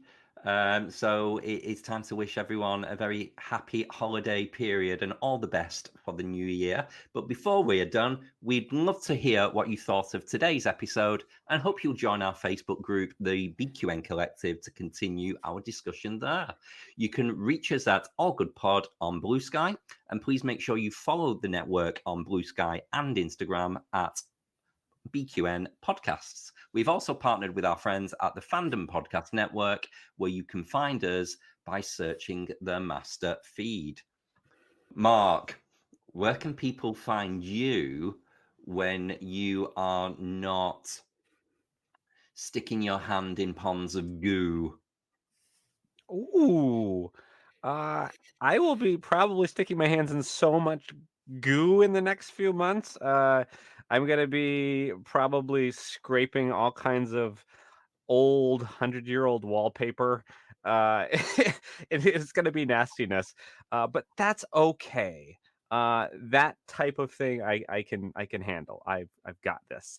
So it's time to wish everyone a very happy holiday period and all the best for the new year. But before we are done, we'd love to hear what you thought of today's episode and hope you'll join our Facebook group, the BQN Collective, to continue our discussion there. You can reach us at All Good Pod on Blue Sky, and please make sure you follow the network on Blue Sky and Instagram at BQN Podcasts. We've also partnered with our friends at the Fandom Podcast Network, where you can find us by searching the master feed. Mark, where can people find you when you are not sticking your hand in ponds of goo? Ooh. I will be probably sticking my hands in so much goo in the next few months. I'm going to be probably scraping all kinds of old 100-year-old wallpaper. It's going to be nastiness, but that's okay. That type of thing I can handle. I've got this.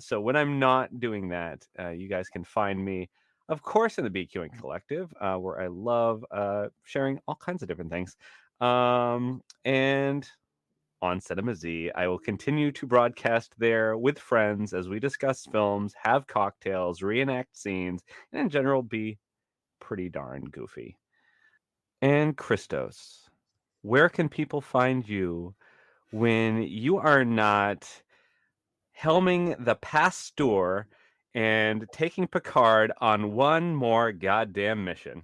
So when I'm not doing that, you guys can find me, of course, in the BQN Collective, where I love sharing all kinds of different things. And on Cinema Z. I will continue to broadcast there with friends as we discuss films, have cocktails, reenact scenes, and in general be pretty darn goofy. And Christos, where can people find you when you are not helming the Pasteur and taking Picard on one more goddamn mission?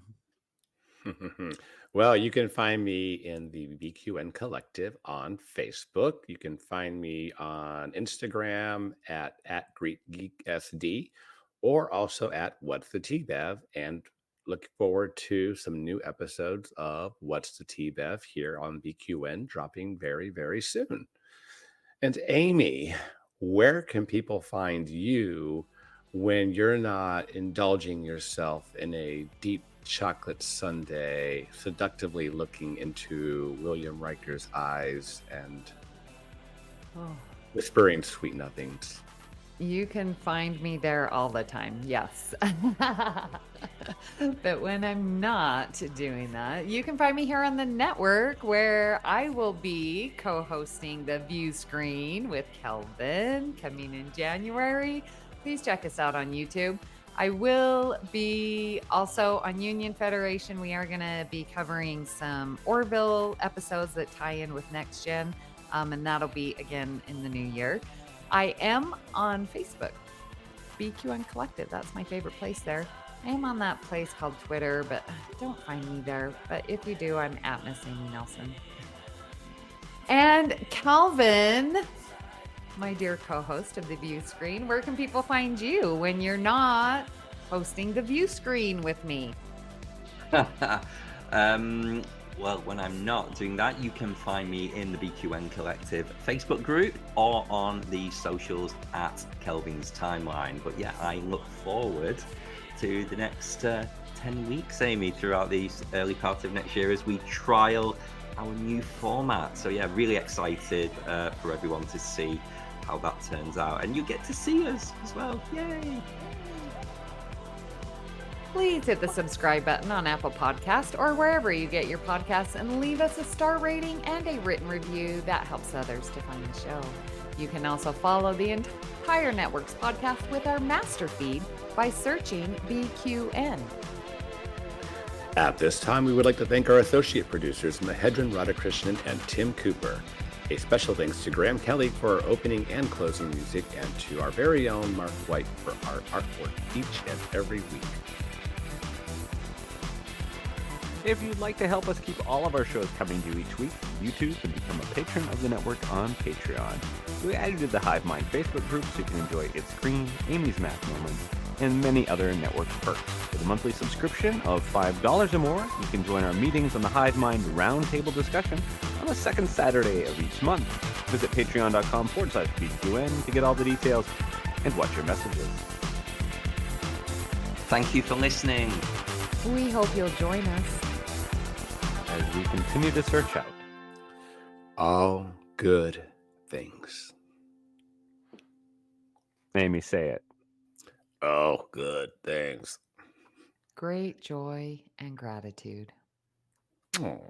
Well, you can find me in the BQN Collective on Facebook. You can find me on Instagram at GreekGeekSD, or also at What's the T-Bev, and look forward to some new episodes of What's the T-Bev here on BQN, dropping very, very soon. And Amy, where can people find you when you're not indulging yourself in a deep chocolate sundae, seductively looking into William Riker's eyes and Oh. whispering sweet nothings? You can find me there all the time, yes. But when I'm not doing that, you can find me here on the network where I will be co-hosting the View Screen with Kelvin coming in January. Please check us out on YouTube. I will be also on Union Federation. We are going to be covering some Orville episodes that tie in with Next Gen, and that'll be again in the new year. I am on Facebook, BQN Collective. That's my favorite place there. I am on that place called Twitter, but don't find me there. But if you do, I'm at Miss Amy Nelson. And Kelvin, my dear co-host of the View Screen, where can people find you when you're not hosting the View Screen with me? Well, when I'm not doing that, you can find me in the BQN Collective Facebook group or on the socials at Kelvin's Timeline. But yeah, I look forward to the next 10 weeks, Amy, throughout these early parts of next year as we trial our new format. So yeah, really excited for everyone to see how that turns out. And you get to see us as well. Yay! Please hit the subscribe button on Apple Podcast or wherever you get your podcasts and leave us a star rating and a written review. That helps others to find the show. You can also follow the entire network's podcast with our master feed by searching BQN. At this time, we would like to thank our associate producers, Mahendran Radhakrishnan and Tim Cooper. A special thanks to Graham Kelly for our opening and closing music, and to our very own Mark White for our artwork each and every week. If you'd like to help us keep all of our shows coming to you each week, you too can become a patron of the network on Patreon. We added to the Hive Mind Facebook group so you can enjoy It's Screen, Amy's Math Moments, and many other network perks. With a monthly subscription of $5 or more, you can join our meetings on the Hive Mind Roundtable discussion on the second Saturday of each month. Visit patreon.com/BQN to get all the details and watch your messages. Thank you for listening. We hope you'll join us as we continue to search out all good things. Amy, say it. Oh, good things. great joy and gratitude. Oh.